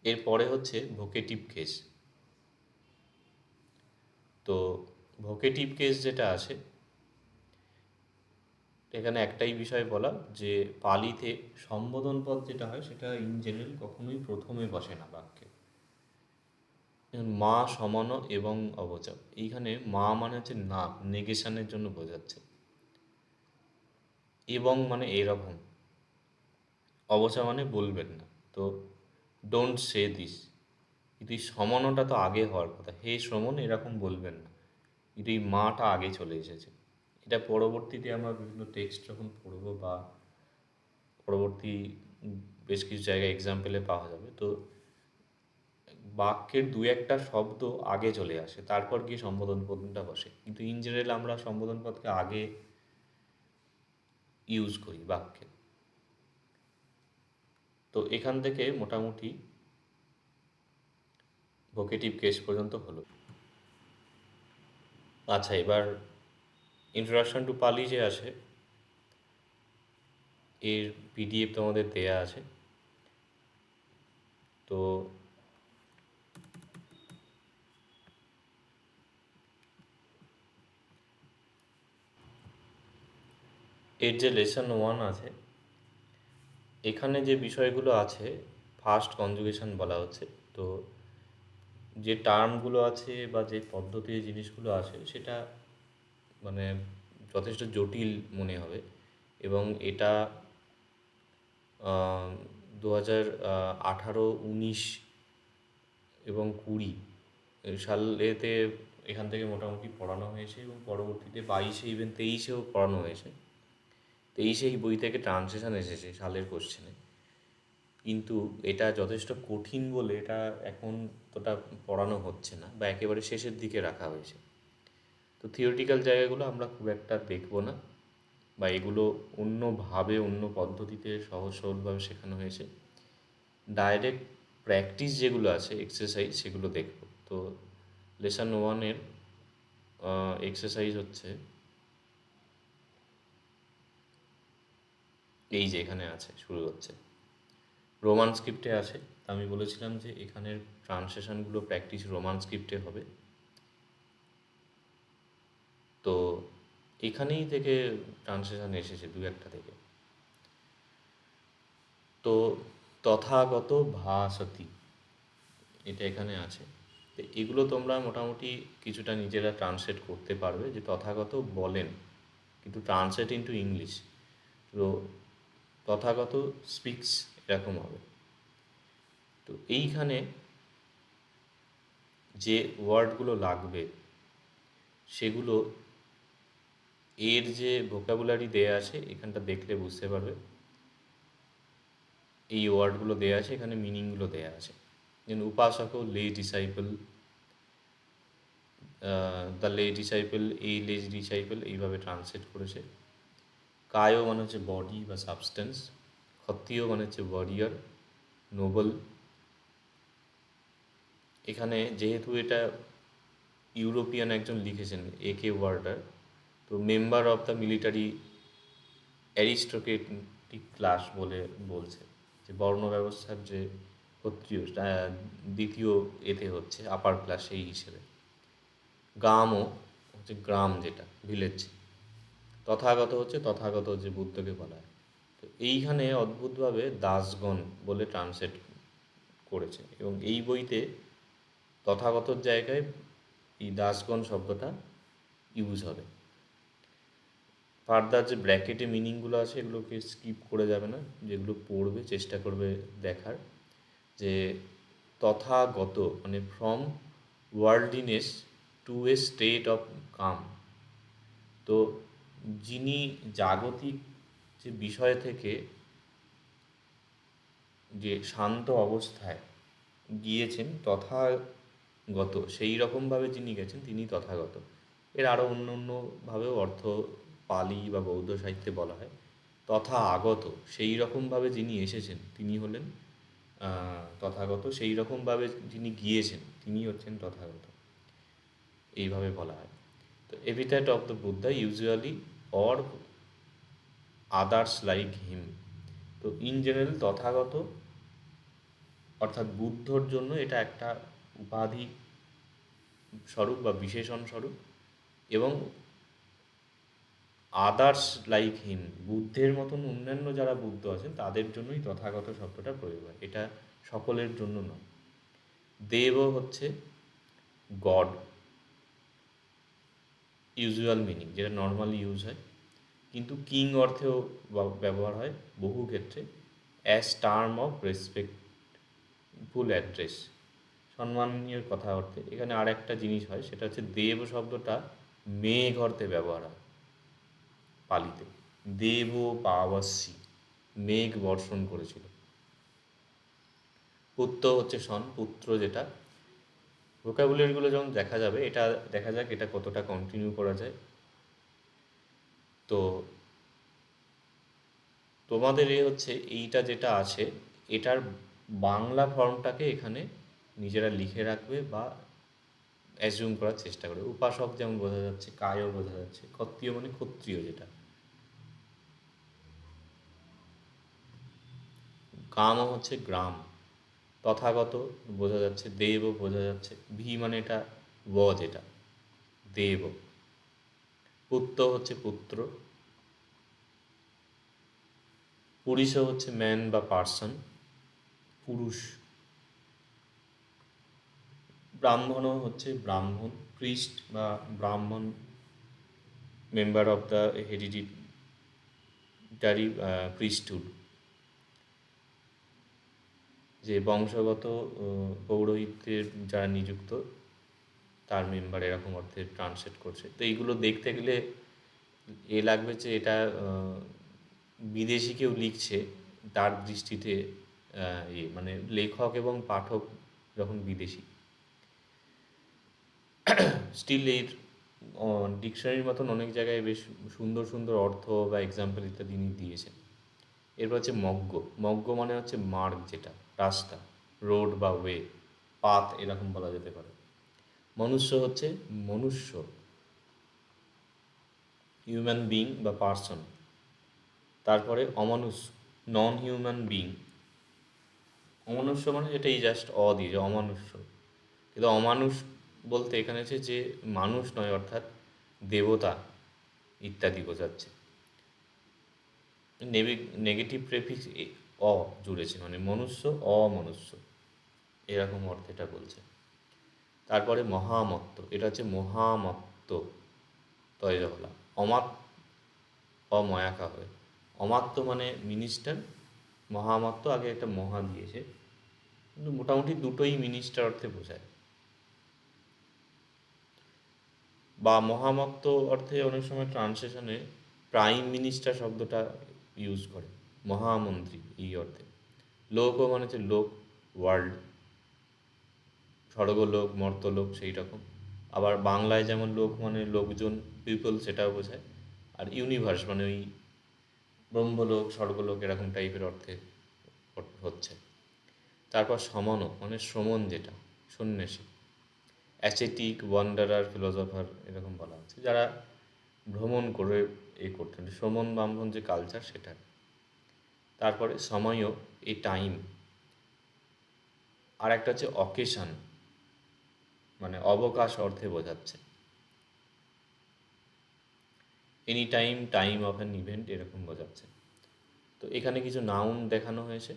এরপরে হচ্ছে ভোকেটিভ কেস। তো ভোকেটিভ কেস যেটা আছে, এখানে একটাই বিষয় বলা, যে পালিতে সম্বোধন পদ যেটা হয় সেটা ইন জেনারেল কখনোই প্রথমে বসে না বাক্যে। মা সমান এবং অবচা, এইখানে মা মানে হচ্ছে না, নেগেশনের জন্য বোঝাচ্ছে, এবং মানে এরকম, অবচা মানে বলবেন না। তো ডোন্ট সে দিস, কিন্তু এই সমানটা তো আগে হওয়ার কথা, হে শ্রমণ এরকম বলবেন না, কিন্তু এই মাটা আগে চলে এসেছে। এটা পরবর্তীতে আমরা বিভিন্ন টেক্সট যখন পড়ব বা পরবর্তী বেশ কিছু জায়গায় এক্সাম্পলে পাওয়া যাবে। তো বাক্যের দু একটা শব্দ আগে চলে আসে, তারপর গিয়ে সম্বোধন পদটা বসে, কিন্তু ইন জেনারেল আমরা সম্বোধন পদকে আগে ইউজ করি বাক্যে। তো এখান থেকে মোটামুটি ভোকেটিভ কেস পর্যন্ত হলো। আচ্ছা, এবার ইন্ট্রোডাকশন টু পালি যে আছে, এর পিডিএফ তোমাদের দেয়া আছে। তো এর যে লেসন 1 আছে, এখানে যে বিষয়গুলো আছে, ফার্স্ট কনজুগেশন বলা হচ্ছে। তো যে টার্মগুলো আছে বা যে পদ্ধতির জিনিসগুলো আছে সেটা মানে যথেষ্ট জটিল মনে হবে, এবং এটা 2018, 19 এবং 20 সালেতে এখান থেকে মোটামুটি পড়ানো হয়েছে, এবং পরবর্তীতে 22-এ ইভেন 23-এও পড়ানো হয়েছে। 23-এ এই বই থেকে ট্রান্সলেশন এসেছে সালের কোশ্চেনে, কিন্তু এটা যথেষ্ট কঠিন বলে এটা এখন তোটা পড়ানো হচ্ছে না, বা একেবারে শেষের দিকে রাখা হয়েছে। তো থিওরিটিক্যাল জায়গাগুলো আমরা খুব একটা দেখব না, বা এগুলো অন্যভাবে অন্য পদ্ধতিতে সহজ সরলভাবে শেখানো হয়েছে। ডাইরেক্ট প্র্যাকটিস যেগুলো আছে, এক্সারসাইজ, সেগুলো দেখব। তো লেসন 1-এর এক্সারসাইজ হচ্ছে এই যে এখানে আছে, শুরু হচ্ছে রোমান স্ক্রিপ্টে আছে। আমি বলেছিলাম যে এখানের ট্রান্সলেশনগুলো প্র্যাকটিস রোমান স্ক্রিপ্টে হবে। তো এখানেই থেকে ট্রান্সলেশন এসেছে দু একটা থেকে। তো তথাগত ভাসতি, এটা এখানে আছে। তো এগুলো তোমরা মোটামুটি কিছুটা নিজেরা ট্রান্সলেট করতে পারবে, যে তথাগত বলেন, কিন্তু ট্রান্সলেট ইন্টু ইংলিশ, তো তথাগত স্পিক্স এরকম হবে। তো এইখানে যে ওয়ার্ডগুলো লাগবে সেগুলো, এর যে ভোকাবুলারি দেয়া আছে এখানটা দেখলে বুঝতে পারবে, এই ওয়ার্ডগুলো দেয়া আছে, এখানে মিনিংগুলো দেয়া আছে। যেমন উপাসক, লে ডিসাইপল, দ্য লে ডিসাইপল, এই লে ডিসাইপল, এইভাবে ট্রান্সলেট করেছে। কায়ো মানে হচ্ছে বডি বা সাবস্টেন্স, ক্ষত্রিয় মানে হচ্ছে ওয়ারিয়ার, নোবেল। এখানে যেহেতু এটা ইউরোপিয়ান একজন লিখেছেন, একে ওয়ার্ডার, তো member of the military aristocratic class বলে বলছে, যে বর্ণ ব্যবস্থার যে ক্ষত্রিয় দ্বিতীয় এতে হচ্ছে আপার ক্লাস সেই হিসেবে। গ্রামও হচ্ছে গ্রাম, যেটা ভিলেজ। তথাগত হচ্ছে তথাগত যে বুদ্ধকে বলা হয়। তো এইখানে অদ্ভুতভাবে দাসগণ বলে ট্রান্সলেট করেছে, এবং এই বইতে তথাগতর জায়গায় এই দাসগণ শব্দটা ইউজ হবে। ফার্দার যে ব্র্যাকেটে মিনিংগুলো আছে এগুলোকে স্কিপ করে যাবে না, যেগুলো পড়বে চেষ্টা করবে দেখার, যে তথাগত মানে from worldliness to a state of calm. তো যিনি জাগতিক যে বিষয় থেকে যে শান্ত অবস্থায় গিয়েছেন, তথাগত সেই রকমভাবে যিনি গেছেন তিনি তথাগত। এর আরও অন্য অন্যভাবেও অর্থ পালি বা বৌদ্ধ সাহিত্যে বলা হয়। তথা আগত সেই রকমভাবে যিনি এসেছেন তিনি হলেন তথাগত, সেই রকমভাবে যিনি গিয়েছেন তিনি হচ্ছেন তথাগত, এইভাবে বলা হয়। তো epithet of the Buddha usually or others like him. তো ইন জেনারেল তথাগত অর্থাৎ বুদ্ধর জন্য এটা একটা উপাধি স্বরূপ বা বিশেষণ স্বরূপ, এবং আদার্স লাইক হিম, বুদ্ধের মতন অন্যান্য যারা বুদ্ধ আছেন তাদের জন্যই তথাগত শব্দটা প্রয়োগ হয়, এটা সকলের জন্য নয়। দেব হচ্ছে গড, ইউজুয়াল মিনিং যেটা নর্মালি ইউজ হয়, কিন্তু কিং অর্থেও ব্যবহার হয় বহু ক্ষেত্রে, as term of respectful address, সম্মানীয় কথা অর্থে। এখানে আর একটা জিনিস হয়, সেটা হচ্ছে দেব শব্দটা মেঘ অর্থে ব্যবহার হয় পালিতে। দেব পাওয়াসি, মেঘ বর্ষণ করেছিল। পুত্র হচ্ছে সন, পুত্র যেটা। ভোকাবুলারিগুলো যখন দেখা যাবে, এটা দেখা যাক এটা কতটা কন্টিনিউ করা যায়। তো তোমাদের হচ্ছে এইটা যেটা আছে, এটার বাংলা ফর্মটাকে এখানে নিজেরা লিখে রাখবে বা অ্যাজিউম করার চেষ্টা করবে। উপাসক যেমন বোঝা যাচ্ছে, কায়ও বোঝা যাচ্ছে, ক্ষত্রিয় মানে ক্ষত্রিয় যেটা, কামও হচ্ছে গ্রাম, তথাগত বোঝা যাচ্ছে, দেব বোঝা যাচ্ছে, ভি মানে এটা যেটা দেব, পুত্র হচ্ছে পুত্র, পুরুষ হচ্ছে ম্যান বা পার্সন, পুরুষ। ব্রাহ্মণও হচ্ছে ব্রাহ্মণ, প্রিস্ট বা ব্রাহ্মণ, মেম্বার অফ দ্য হেরিডিটারি প্রিস্টহুড, যে বংশগত পৌরোহিত্যের যারা নিযুক্ত তার মেম্বার, এরকম অর্থে ট্রান্সলেট করছে। তো এইগুলো দেখতে গেলে লাগবে যে এটা বিদেশি কেউ লিখছে, তার দৃষ্টিতে মানে লেখক এবং পাঠক যখন বিদেশি, স্টিল এর ডিকশনারির মতন অনেক জায়গায় বেশ সুন্দর সুন্দর অর্থ বা এক্সাম্পল ইত্যাদি তিনি দিয়েছেন। এরপর হচ্ছে মগ্গ, মগ্গ মানে হচ্ছে মার্গ, যেটা রাস্তা, রোড বা ওয়ে, পাথ এরকম বলা যেতে পারে। মনুষ্য হচ্ছে মনুষ্য, হিউম্যান বিং বা পার্সন। তারপরে অমানুষ, নন হিউম্যান বিং। অমনুষ্য মানে যেটা এই জাস্ট দিয়ে যে অমানুষ্য, কিন্তু অমানুষ বলতে এখানে হচ্ছে যে মানুষ নয়, অর্থাৎ দেবতা ইত্যাদি বোঝাচ্ছে। নেগেটিভ প্রেফিক্স জুড়েছে, মানে মনুষ্য অমনুষ্য এরকম অর্থে এটা বলছে। তারপরে মহামত্ত, এটা হচ্ছে মহামত্ত তয়জহলা। অমাত অময়াকা হয়। অমাত্য মানে মিনিস্টার, মহামাত্য আগে একটা মহা দিয়েছে, কিন্তু মোটামুটি দুটোই মিনিস্টার অর্থে বোঝায়। বা মহামত্ত অর্থে অনেক সময় ট্রান্সলেশনে প্রাইম মিনিস্টার শব্দটা ইউজ করে, মহামন্ত্রী এই অর্থে। লোকও মানে হচ্ছে লোক, ওয়ার্ল্ড, স্বর্গলোক মর্তলোক সেই রকম। আবার বাংলায় যেমন লোক মানে লোকজন, পিপল, সেটাও বোঝায়। আর ইউনিভার্স মানে ওই ব্রহ্মলোক স্বর্গলোক এরকম টাইপের অর্থে হচ্ছে। তারপর সমন মানে শ্রমণ, যেটা সন্ন্যাসী, অ্যাসেটিক, ওয়ান্ডারার, ফিলোসফার এরকম বলা হচ্ছে, যারা ভ্রমণ করে করতেন, শ্রমণ ব্রাহ্মণ যে কালচার সেটা। তারপরে সময়ও, এই টাইম। আর একটা হচ্ছে অকেশন, মানে অবকাশ অর্থে বোঝাচ্ছে, any time, time of an event এরকম বোঝাচ্ছে। তো এখানে কিছু নাউন দেখানো হয়েছে,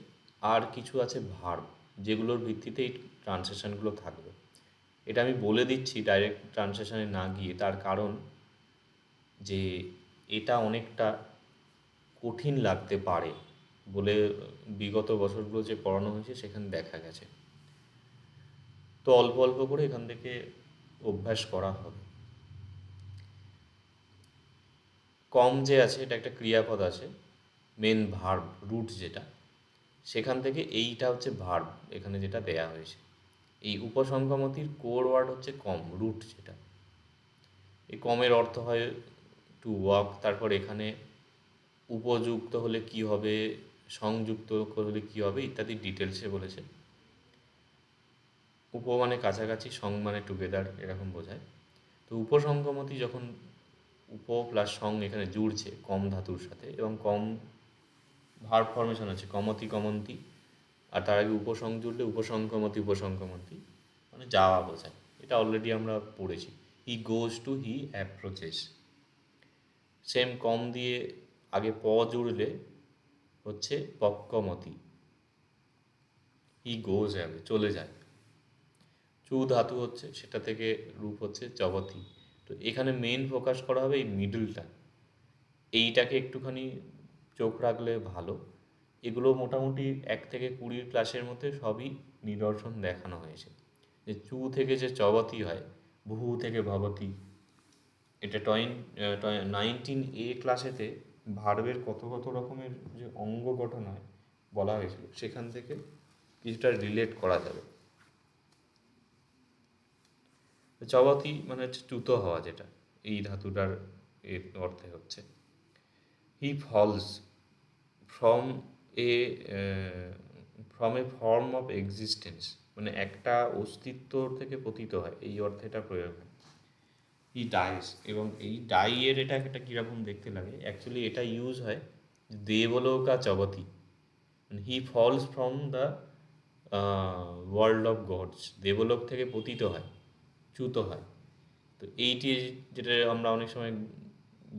আর কিছু আছে ভার্ব, যেগুলোর ভিত্তিতে এই ট্রান্সলেশনগুলো থাকবে। এটা আমি বলে দিচ্ছি ডাইরেক্ট ট্রান্সলেশনে না গিয়ে, তার কারণ যে এটা অনেকটা কঠিন লাগতে পারে বলে বিগত বছরগুলো যে পড়ানো হয়েছে সেখানে দেখা গেছে। তো অল্প অল্প করে এখান থেকে অভ্যাস করা হবে। কম যে আছে, এটা একটা ক্রিয়াপদ আছে, মেন ভার্ব, রুট যেটা, সেখান থেকে এইটা হচ্ছে ভার্ব এখানে যেটা দেয়া হয়েছে। এই উপসংখ্যামতির কোর ওয়ার্ড হচ্ছে কম, রুট যেটা। এই কমের অর্থ হয় টু ওয়াক। তারপর এখানে উপযুক্ত হলে কি হবে, সংযুক্ত হলে কি হবে ইত্যাদি ডিটেলসে বলেছে। উপ মানে কাছাকাছি, সং মানে টুগেদার এরকম বোঝায়। তো উপসংগমতি যখন উপ প্লাস সং এখানে জুড়ছে কম ধাতুর সাথে, এবং কম ভার্ব ফর্মেশন আছে কমতি কমন্তি, আর তার আগে উপসং জুড়লে উপসংগমতি উপসংগমতি, মানে যাওয়া বোঝায়। এটা অলরেডি আমরা পড়েছি। He goes to, he approaches. সেম কম দিয়ে আগে প জুড়লে হচ্ছে পক্কমতি, হি গোজ যাবে, চলে যায়। চু ধাতু হচ্ছে, সেটা থেকে রূপ হচ্ছে জবতি। তো এখানে মেন ফোকাস করা হবে এই মিডলটা, এইটাকে একটুখানি চোখ রাখলে ভালো। এগুলো মোটামুটি 1 থেকে 20 ক্লাসের মধ্যে সবই নিদর্শন দেখানো হয়েছে, যে চু থেকে যে চবতি হয়, ভূ থেকে ভবতি। এটা 19A ক্লাসেতে ভার্বের কত কত রকমের যে অঙ্গ গঠন হয় বলা হয়েছিল, সেখান থেকে কিছুটা রিলেট করা যাবে। চবতি মানে হচ্ছে চ্যুত হওয়া, যেটা এই ধাতুটার এর অর্থে হচ্ছে। He falls from a from a form of existence, মানে একটা অস্তিত্ব থেকে পতিত হয়, এই অর্থে এটা প্রয়োগ হয়। হি ডাইস, এবং এই ডাই এর এটা একটা কীরকম দেখতে লাগে, অ্যাকচুয়ালি এটা ইউজ হয় দেবলোকা চবতি, মানে he falls from the world of gods, দেবলোক থেকে পতিত হয়, চ্যুত হয়। তো এইটি যেটা আমরা অনেক সময়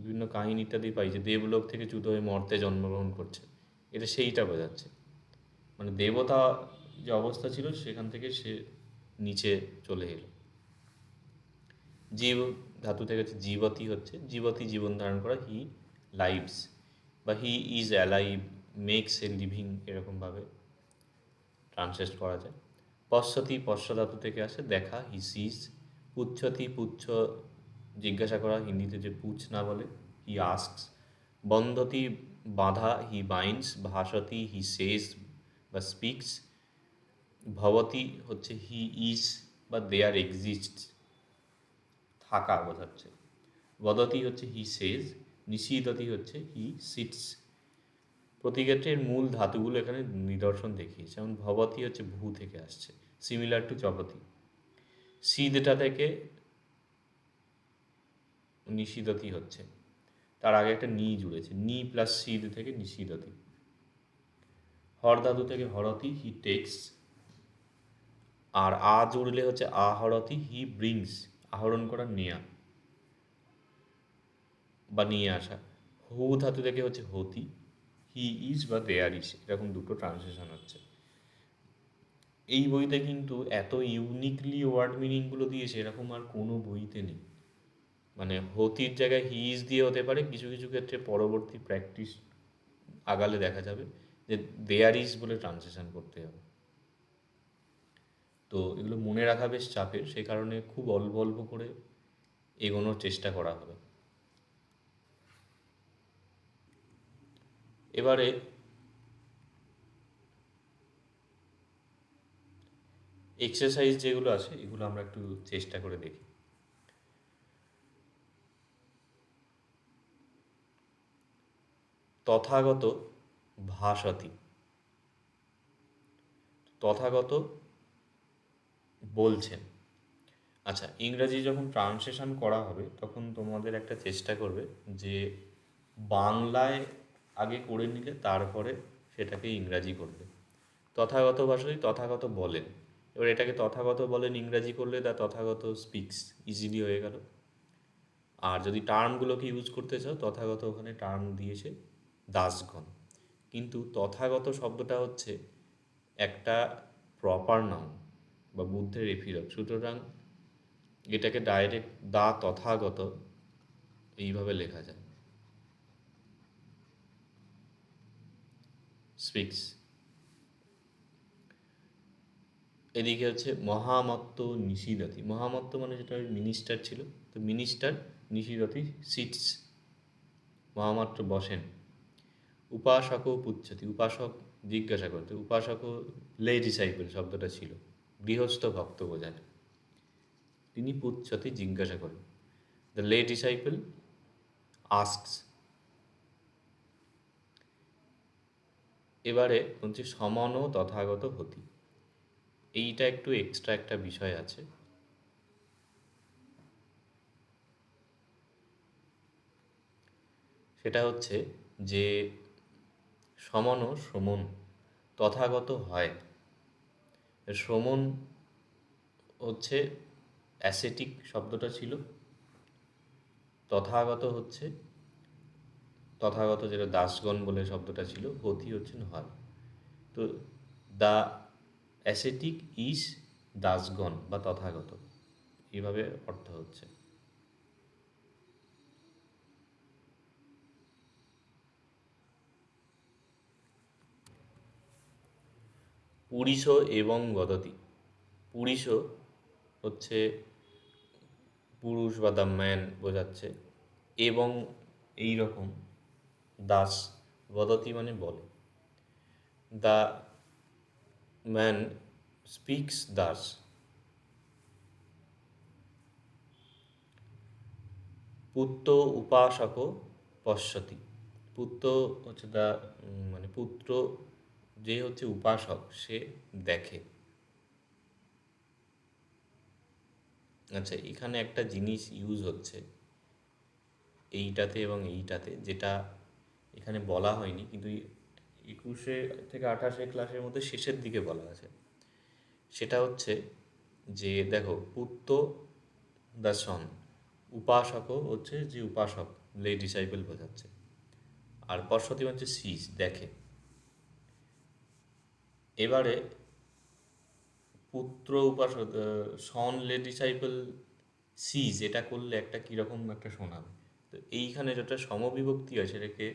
বিভিন্ন কাহিনী ইত্যাদি পাই, যে দেবলোক থেকে চ্যুত হয়ে মর্তে জন্মগ্রহণ করছে, এটা সেইটা বোঝাচ্ছে। মানে দেবতা যে অবস্থা ছিল সেখান থেকে সে নিচে চলে এলো। জীব ধাতু থেকে হচ্ছে জীবতী, হচ্ছে জীবতী, জীবন ধারণ করা। হি লাইভস বা he is alive, makes a living, এরকমভাবে ট্রান্সলেট করা যায়। পশ্যতি পশ্চ ধাতু থেকে আসে, দেখা, হি সিজ। পুচ্ছতি পুচ্ছ, জিজ্ঞাসা করা, হিন্দিতে যে পুছ না বলে, হি আস্কস। বন্ধতি বাঁধা, হি বাইন্ডস। ভাসতি, হি সেজ বা স্পিক্স। ভবতি হচ্ছে হি ইজ বা দেয়ার এক্সিস্ট, থাকা বোঝাচ্ছে। বদতি হচ্ছে হি সেজ। নিষিদতি হচ্ছে হি সিটস। প্রতিক্ষেত্রের মূল ধাতুগুলো এখানে নিদর্শন দেখিয়েছে, যেমন ভবতি হচ্ছে ভূ থেকে আসছে, সিমিলার টু চবতি। সিদটা থেকে নিষিদতি হচ্ছে, তার আগে একটা নি জুড়েছে, নি প্লাস সিদ থেকে নিষিদতি। হর ধাতু থেকে হরতি, হি টেক্স। আর আ জুড়লে হচ্ছে আহরতি, হি ব্রিংস, আহরণ করা, নেয়া বা নিয়ে আসা। হু ধাতু থেকে হচ্ছে হতি, হি ইজ বা দেয়ার ইজ, এরকম দুটো ট্রান্সলেশন হচ্ছে। এই বইতে কিন্তু এত ইউনিকলি ওয়ার্ড মিনিংগুলো দিয়েছে, এরকম আর কোনো বইতে নেই। মানে হতির জায়গায় হি ইজ দিয়ে হতে পারে, কিছু কিছু ক্ষেত্রে পরবর্তী প্র্যাকটিস আগালে দেখা যাবে যে দেয়ার ইজ বলে ট্রান্সলেশন করতে হবে। তো এগুলো মনে রাখা বেশ চাপের, সে কারণে খুব অল্প অল্প করে এগোনোর চেষ্টা করা হবে। এবারে এক্সারসাইজ যেগুলো আছে এগুলো আমরা একটু চেষ্টা করে দেখি। তথাগত ভাষতি, তথাগত বলছেন। আচ্ছা, ইংরাজি যখন ট্রান্সলেশন করা হবে তখন তোমাদের একটা চেষ্টা করবে যে বাংলায় আগে করে নিলে তারপরে সেটাকে ইংরাজি করবে। তথাগত ভাষায় তথাগত বলেন, এবার এটাকে তথাগত বলেন ইংরাজি করলে তা তথাগত স্পিক্স ইজিলি হয়ে গেল। আর যদি টার্মগুলোকে ইউজ করতে চাও, তথাগত ওখানে টার্ম দিয়েছে দাসগণ, কিন্তু তথাগত শব্দটা হচ্ছে একটা প্রপার নাউন বা বুদ্ধের এপিরব, সুতরাং এটাকে ডাইরেক্ট দা তথাগত এইভাবে লেখা যায়, স্পিক্স। এদিকে হচ্ছে মহামত্ত নিশীদতি, মহামত্ত মানে যেটা মিনিস্টার ছিল, তো মিনিস্টার নিশীদতি সিটস, মহামাত্র বসেন। উপাসকও পুচ্ছতি, উপাসক জিজ্ঞাসা করতে, উপাসকও লে ডিসাইপল শব্দটা ছিল, গৃহস্থ ভক্ত বোঝায়। তিনি পুচ্ছতি জিজ্ঞাসা করেন, দ্য লে ডিসাইপল আস্কস। এবারে হচ্ছে সমন তথাগত হতি, এইটা একটু এক্সট্রা একটা বিষয় আছে। সেটা হচ্ছে যে সমন শ্রমণ তথাগত হয়। শ্রমণ হচ্ছে অ্যাসেটিক শব্দটা ছিল, তথাগত হচ্ছে তথাগত যেটা দাসগণ বলে শব্দটা ছিল, হতি হচ্ছেন হয়। তো দ্য অ্যাসেটিক ইজ দাসগণ বা তথাগত, এইভাবে অর্থ হচ্ছে। পুরিশ এবং বদতি, পুরিশ হচ্ছে পুরুষ বা দ্য ম্যান বোঝাচ্ছে, এবং এই রকম দাস, বদতি মানে বলে, দ্য ম্যান স্পিক্স দাস। পুত্র উপাসক পশ্যতি, পুত্র হচ্ছে দা মানে পুত্র যে হচ্ছে উপাসক সে দেখে। আচ্ছা, এখানে একটা জিনিস ইউজ হচ্ছে এইটাতে এবং এইটাতে, যেটা এখানে বলা হয়নি কিন্তু 21 থেকে 28 ক্লাসের মধ্যে শেষের দিকে বলা আছে। সেটা হচ্ছে যে দেখো, পুত্র দ্য সন, উপাসকও হচ্ছে যে উপাসক, লে ডিসাইপল বোঝাচ্ছে, আর পশ্বতী হচ্ছে সিজ দেখে। এবারে পুত্র উপাসক সন লে ডিসাইপল সিজ, এটা করলে একটা কীরকম একটা শোনাবে। তো এইখানে যেটা সমবিভক্তি হয় সেটাকে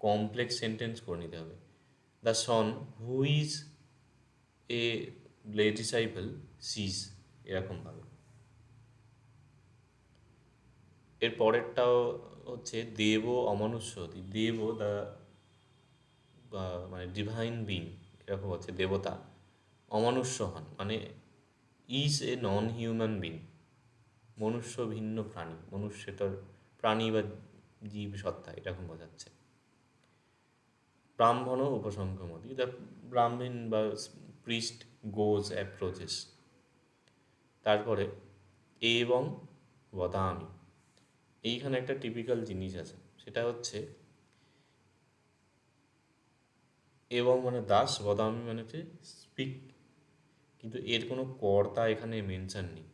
কমপ্লেক্স সেন্টেন্স করে নিতে হবে। The son who is a লে ডিসাইপল সিজ, এরকমভাবে। এর পরেরটাও হচ্ছে দেব অমনুষ্যতি, দেব দ্য মানে ডিভাইন বিং, এরকম হচ্ছে দেবতা অমনুষ্য হন, মানে is a non human being, মনুষ্য ভিন্ন প্রাণী, মনুষ্যতর প্রাণী বা জীব সত্তা এরকম বোঝাচ্ছে। ব্রাহ্মণ উপসংক্রমতি, দ্য ব্রাহ্মণ বা প্রিস্ট গোজ অ্যাপ্রোচেস। তারপরে এবং বদামি, এইখানে একটা টিপিক্যাল জিনিস আছে, সেটা হচ্ছে এবং মানে দাস, বদামি মানে হচ্ছে স্পিক, কিন্তু এর কোনো কর্তা এখানে মেনশন নেই।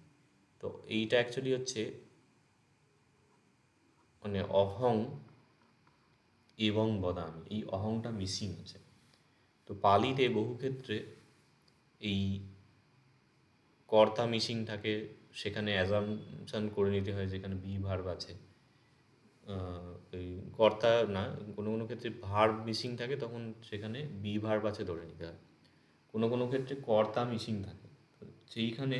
তো এইটা অ্যাকচুয়ালি হচ্ছে মানে অহং এবং বদামি, এই অহংটা মিসিং আছে। তো পালিতে বহু ক্ষেত্রে এই কর্তা মিসিং থাকে, সেখানে অ্যাজাম্পশন করে নিতে হয় যেখানে বি ভার্ব আছে। এই কর্তা না, কোনো কোনো ক্ষেত্রে ভার্ব মিসিং থাকে, তখন সেখানে বি ভার্ব আছে ধরে নিতে হয়। কোনো কোনো ক্ষেত্রে কর্তা মিসিং থাকে, তো সেইখানে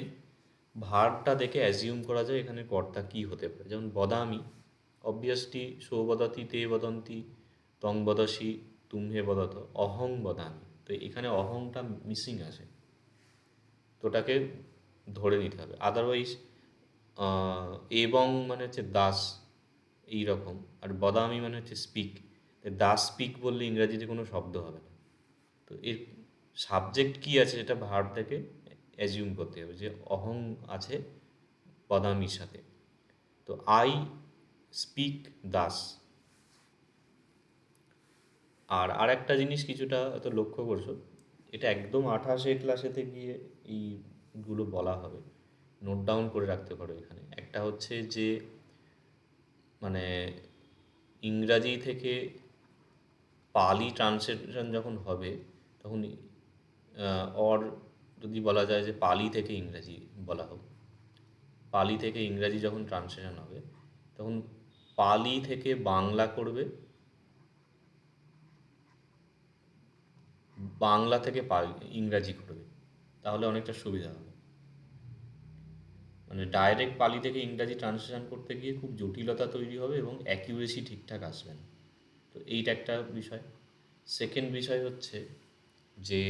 ভার্বটা দেখে অ্যাজিউম করা যায় এখানে কর্তা কী হতে পারে। যেমন বদামি, অবভিয়াসলি সো বদতি তে বদন্তি তং বদসি তুমহে বদত অহং বদামি, তো এখানে অহংটা মিসিং আছে, তো ওটাকে ধরে নিতে হবে। আদারওয়াইজ এবং মানে হচ্ছে দাস, এই রকম। আর বদামি মানে হচ্ছে স্পিক, দাস স্পিক বললে ইংরাজিতে কোনো শব্দ হবে না। তো এর সাবজেক্ট কী আছে সেটা ভার্ব থেকে অ্যাজিউম করতে হবে যে অহং আছে বদামির সাথে। তো আই স্পিক দাস। আর একটা জিনিস কিছুটা হয়তো লক্ষ্য করছো, এটা একদম 28 ক্লাসেতে গিয়ে এইগুলো বলা হবে, নোট ডাউন করে রাখতে পারো এখানে। একটা হচ্ছে যে মানে ইংরাজি থেকে পালি ট্রান্সলেশন যখন হবে, তখন অর যদি বলা যায় যে পালি থেকে ইংরাজি বলা হোক, পালি থেকে ইংরাজি যখন ট্রান্সলেশন হবে, তখন পালি থেকে বাংলা করবে, বাংলা থেকে ইংরাজি করবে, তাহলে অনেকটা সুবিধা হবে। মানে ডাইরেক্ট পালি থেকে ইংরাজি ট্রান্সলেশন করতে গিয়ে খুব জটিলতা তৈরি হবে এবং অ্যাকিউরেসি ঠিকঠাক আসবে না। তো এইটা একটা বিষয়। সেকেন্ড বিষয় হচ্ছে যে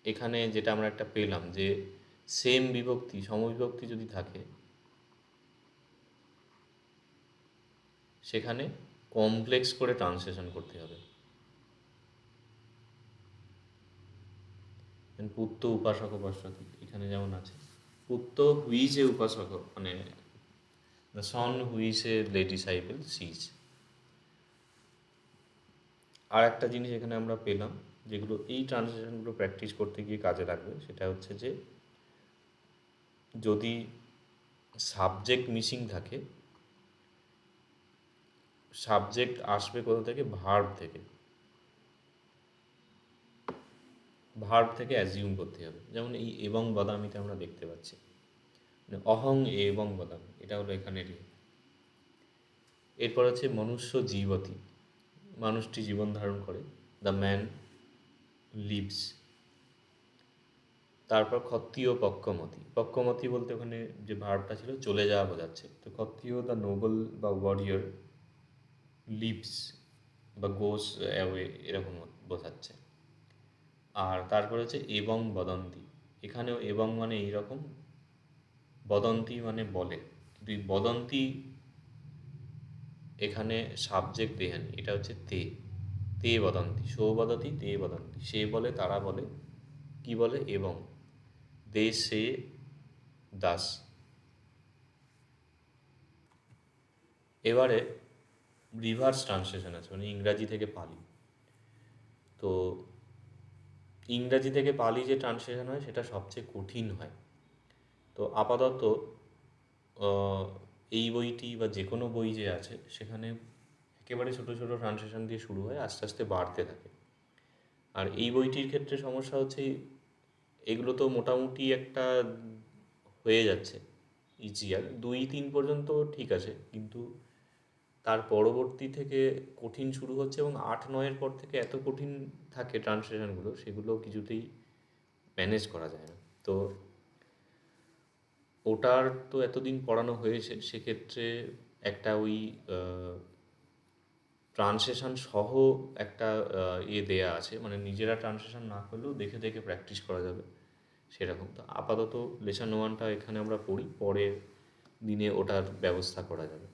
এখানে যেটা আমরা একটা পেলাম যে সেম বিভক্তি সমবিভক্তি যদি থাকে, সেখানে কমপ্লেক্স করে ট্রান্সলেশন করতে হবে। পুত্র উপাসক উপাসকি এখানে যেমন আছে, পুত্র হুইজ এ উপাসক, মানে the son who's a disciple sees. আর একটা জিনিস এখানে আমরা পেলাম যেগুলো এই ট্রান্সলেশনগুলো প্র্যাকটিস করতে গিয়ে কাজে লাগবে, সেটা হচ্ছে যে যদি সাবজেক্ট মিসিং থাকে, সাবজেক্ট আসবে কোথা থেকে? ভার্ব থেকে, ভার্ব থেকে অ্যাজিউম করতে হবে। যেমন এই এবং বাদামিতে আমরা দেখতে পাচ্ছি, মানে অহং এবং বাদামি, এটা হলো এখানের। এরপর হচ্ছে মনুষ্য জীবতি, মানুষটি জীবন ধারণ করে, দ্য ম্যান লিভস। তারপর ক্ষত্রিয় পক্ষমতি, পক্ষমতি বলতে ওখানে যে ভার্বটা ছিল চলে যাওয়া বোঝাচ্ছে, তো ক্ষত্রিয় দ্য নোবেল বা ওয়ারিয়র লিভস বা গোস অ্যাওয়ে এরকম বোঝাচ্ছে। আর তারপর হচ্ছে এবং বদন্তি, এখানেও এবং মানে এইরকম, বদন্তি মানে বলে, কিন্তু এই বদন্তি এখানে সাবজেক্ট দেয়নি, এটা হচ্ছে তে, তে বদন্তি, সো বদতি তে বদন্তি, সে বলে তারা বলে, কি বলে? এবং দে সে দাস। এবারে রিভার্স ট্রান্সলেশন আছে, মানে ইংরাজি থেকে পালি। তো ইংরাজি থেকে পালি যে ট্রান্সলেশন হয় সেটা সবচেয়ে কঠিন হয়। তো আপাতত এই বইটি বা যে কোনো বই যে আছে সেখানে একেবারে ছোটো ছোটো ট্রান্সলেশন দিয়ে শুরু হয়, আস্তে আস্তে বাড়তে থাকে। আর এই বইটির ক্ষেত্রে সমস্যা হচ্ছে এগুলো তো মোটামুটি একটা হয়ে যাচ্ছে ইজিয়ার 2-3 পর্যন্ত ঠিক আছে, কিন্তু তার পরবর্তী থেকে কঠিন শুরু হচ্ছে এবং 8-9-এর পর থেকে এত কঠিন থাকে ট্রান্সলেশনগুলো, সেগুলো কিছুতেই ম্যানেজ করা যায় না। তো ওটার তো এতদিন পড়ানো হয়েছে, সেক্ষেত্রে একটা ওই ট্রান্সলেশন সহ একটা দেয়া আছে, মানে নিজেরা ট্রান্সলেশন না করলেও দেখে দেখে প্র্যাকটিস করা যাবে সেরকম। তো আপাতত লেসন 1টা এখানে আমরা পড়ি, পরের দিনে ওটার ব্যবস্থা করা যাবে।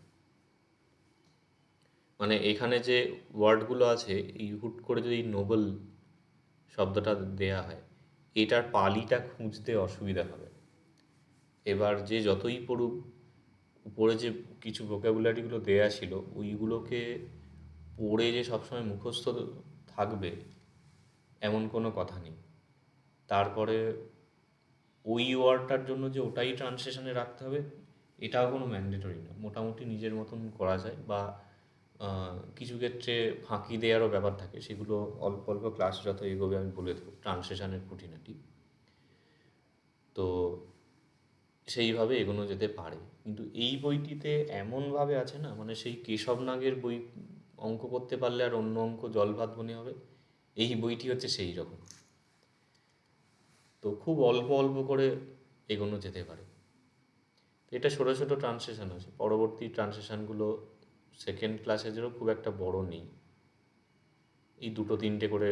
মানে এখানে যে ওয়ার্ডগুলো আছে, এই হুট করে যদি নোবেল শব্দটা দেয়া হয়, এটার পালিটা খুঁজতে অসুবিধা হবে। এবার যে যতই পড়ুক, উপরে যে কিছু ভোকাবুলারিগুলো দেয়া ছিল ওইগুলোকে পড়ে যে সবসময় মুখস্থ থাকবে এমন কোনো কথা নেই। তারপরে ওই ওয়ার্ডটার জন্য যে ওটাই ট্রান্সলেশনে রাখতে হবে এটাও কোনো ম্যান্ডেটরি না, মোটামুটি নিজের মতন করা যায়। বা কিছু ক্ষেত্রে ফাঁকি দেওয়ারও ব্যাপার থাকে, সেগুলো অল্প অল্প ক্লাস যত এগোবে আমি বলে দেবো, ট্রান্সলেশনের খুঁটিনাটি। তো সেইভাবে এগোনো যেতে পারে। কিন্তু এই বইটিতে এমনভাবে আছে না, মানে সেই কেশব নাগের বই অঙ্ক করতে পারলে আর অন্য অঙ্ক জল ভাত মনে হবে, এই বইটি হচ্ছে সেই রকম। তো খুব অল্প অল্প করে এগোনো যেতে পারে। এটা ছোটো ছোটো ট্রান্সলেশন আছে, পরবর্তী ট্রান্সলেশনগুলো সেকেন্ড ক্লাসেরও খুব একটা বড় নেই, এই দুটো তিনটে করে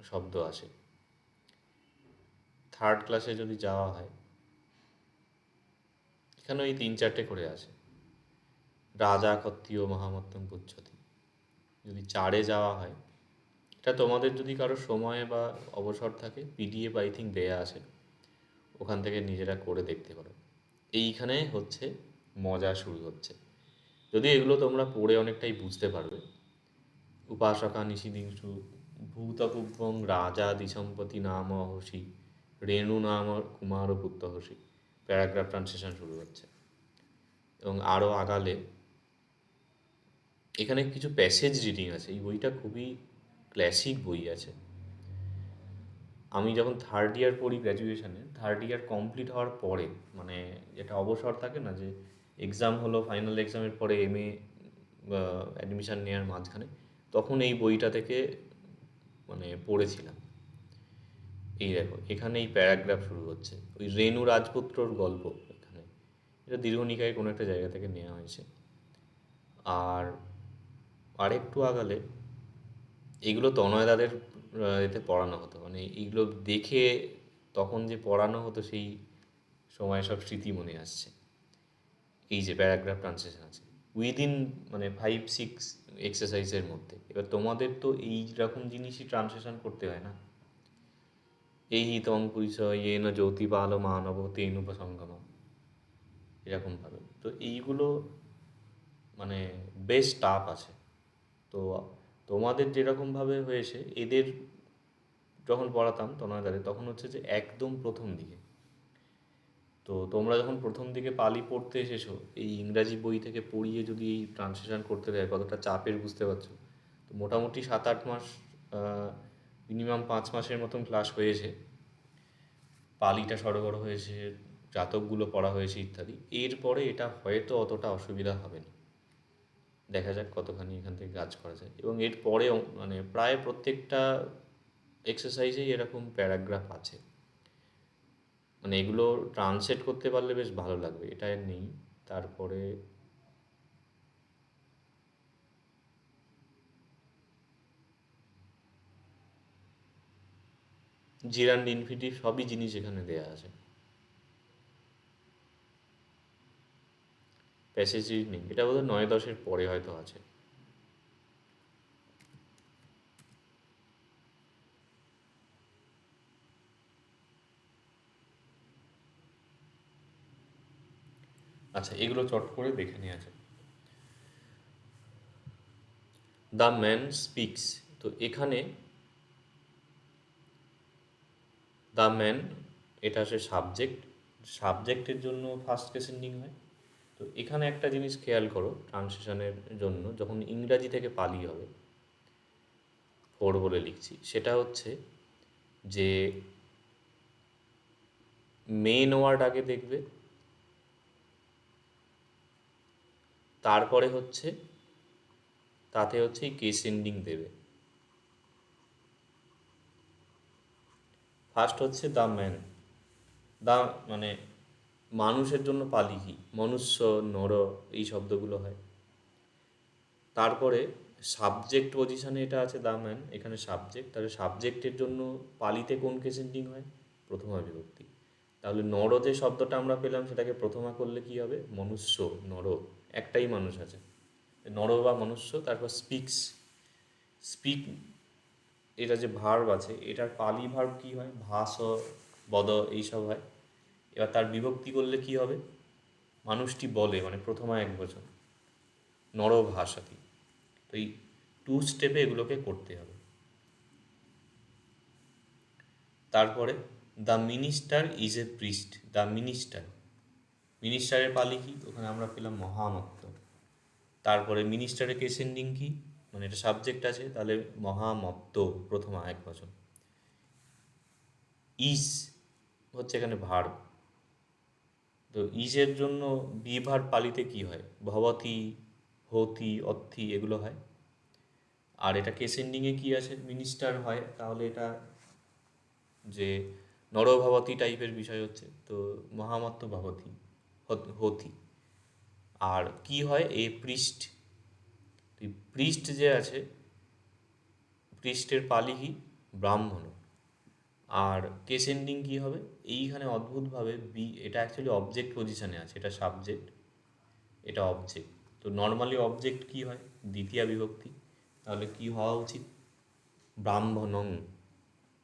শব্দ আসে। থার্ড ক্লাসে যদি যাওয়া হয়, এখানে ওই তিন চারটে করে আসে। রাজা ক্ষত্রিয় মহামত্তম পুচ্ছতি। যদি চারে যাওয়া হয়, এটা তোমাদের যদি কারো সময় বা অবসর থাকে, পিডিএফ আই থিঙ্ক দেয়া আছে, ওখান থেকে নিজেরা করে দেখতে পারো। এইখানে হচ্ছে মজা শুরু হচ্ছে। যদি এগুলো তোমরা পড়ে অনেকটাই বুঝতে পারবে। উপাসকা নিশিদিংসু ভূতপুব্বং রাজা দিসম্পতি নাম হসি রেণু নাম কুমার পুত্র হসি, প্যারাগ্রাফ ট্রান্সলেশন শুরু হচ্ছে। এবং আরও আগালে এখানে কিছু প্যাসেজ রিডিং আছে। এই বইটা খুবই ক্লাসিক বই আছে। আমি যখন থার্ড ইয়ার পড়ি গ্র্যাজুয়েশনে, থার্ড ইয়ার কমপ্লিট হওয়ার পরে, মানে যেটা অবসর থাকে না, যে এক্সাম হলো, ফাইনাল এক্সামের পরে এমএ অ্যাডমিশান নেওয়ার মাঝখানে, তখন এই বইটা থেকে মানে পড়েছিলাম। এই দেখো, এখানে এই প্যারাগ্রাফ শুরু হচ্ছে, ওই রেণু রাজপুত্রর গল্প এখানে। এটা দীর্ঘনিকায় কোনো একটা জায়গা থেকে নেওয়া হয়েছে। আর আরেকটু আগালে এগুলো তনয়দাদের এতে পড়ানো হতো, মানে এইগুলো দেখে তখন যে পড়ানো হতো, সেই সময় সব স্মৃতি মনে আসছে। এই যে প্যারাগ্রাফ ট্রান্সলেশন আছে উইদিন মানে 5-6 এক্সারসাইজের মধ্যে। এবার তোমাদের তো এই রকম জিনিসই ট্রান্সলেশন করতে হয় না, এই তং পরিচয় এ না জ্যোতি বাল মানব তেনুপসঙ্গম, এরকমভাবে। তো এইগুলো মানে বেশ টাফ আছে। তো তোমাদের যেরকমভাবে হয়েছে, এদের যখন পড়াতাম তনয়দারে, তখন হচ্ছে যে একদম প্রথম দিকে। তো তোমরা যখন প্রথম দিকে পালি পড়তে এসেছো, এই ইংরাজি বই থেকে পড়িয়ে যদি এই ট্রান্সলেশন করতে দেয়, কতটা চাপের বুঝতে পারছো। তো মোটামুটি 7-8 মাস, মিনিমাম 5 মাসের মতন ক্লাস হয়েছে, পালিটা সড়গড় হয়েছে, জাতকগুলো পড়া হয়েছে ইত্যাদি। এরপরে এটা হয়তো অতটা অসুবিধা হবে না। দেখা যাক কতখানি এখান থেকে কাজ করা যায়। এবং এর পরেও মানে প্রায় প্রত্যেকটা এক্সারসাইজেই এরকম প্যারাগ্রাফ আছে। মানে এগুলো ট্রান্সলেট করতে পারলে বেশ ভালো লাগবে, এটা আর নেই। তারপরে জিরান্ড ইনফিনিটিভ সবই জিনিস এখানে দেয়া আছে। প্যাসেজ রিজনিং এটা বোধহয় 9-10-এর পরে হয়তো আছে। আচ্ছা, এগুলো চট করে দেখে নিয়ে আছে। The man speaks. তো এখানে দ্য ম্যান, এটা হচ্ছে সাবজেক্ট। সাবজেক্টের জন্য ফার্স্ট কেসেন্ডিং হয়। তো এখানে একটা জিনিস খেয়াল করো, ট্রান্সলেশনের জন্য যখন ইংরাজি থেকে পালি হবে, ফোর বলে লিখছি, সেটা হচ্ছে যে মেন ওয়ার্ড আগে দেখবে, তারপরে হচ্ছে তাতে হচ্ছে এই কেস এন্ডিং দেবে। ফার্স্ট হচ্ছে দ্য ম্যান, দা মানে মানুষের জন্য পালি কি, মনুষ্য, নর, এই শব্দগুলো হয়। তারপরে সাবজেক্ট পজিশানে এটা আছে দ্য ম্যান, এখানে সাবজেক্ট, তাহলে সাবজেক্টের জন্য পালিতে কোন কেস এন্ডিং হয়, প্রথমা বিভক্তি। তাহলে নর যে শব্দটা আমরা পেলাম, সেটাকে প্রথমা করলে কি হবে, মনুষ্য, নর, একটাই মানুষ আছে, নর বা মনুষ্য। তারপর স্পিক্স, স্পিক, এটা যে ভার্ব আছে, এটার পালি ভার্ব কি হয়, ভাস, বদ, এইসব হয়। এবার তার বিভক্তি করলে কি হবে, মানুষটি বলে, মানে প্রথমা এক বচন, নর ভাষাতি। তো এই 2 স্টেপে এগুলোকে করতে হবে। তারপরে the minister is a priest. The minister, মিনিস্টারের পালি কি, ওখানে আমরা পেলাম মহামত্ত। তারপরে মিনিস্টারের কেস এন্ডিং কি, মানে এটা সাবজেক্ট আছে, তাহলে মহামত্ত প্রথম এক বচন। ইস হচ্ছে এখানে ভার্ব। তো ইসের জন্য বি ভার্ব পালিতে কি হয়? ভবতি, হতি, অর্থি এগুলো হয়। আর এটা কেস এন্ডিংয়ে কী আছে? মিনিস্টার হয়, তাহলে এটা যে নরভবতী টাইপের বিষয় হচ্ছে, তো মহামত্ত ভবতি, হতি। আর কি হয়? এ পৃষ্ঠ, পৃষ্ঠ যে আছে, পৃষ্ঠের পালি কি? ব্রাহ্মণ। আর কেস এন্ডিং কী হবে? এইখানে অদ্ভুতভাবে এটা অ্যাকচুয়ালি অবজেক্ট পজিশনে আছে, এটা সাবজেক্ট, এটা অবজেক্ট। তো নর্মালি অবজেক্ট কি হয়? দ্বিতীয়া বিভক্তি, তাহলে কি হওয়া উচিত? ব্রাহ্মণং,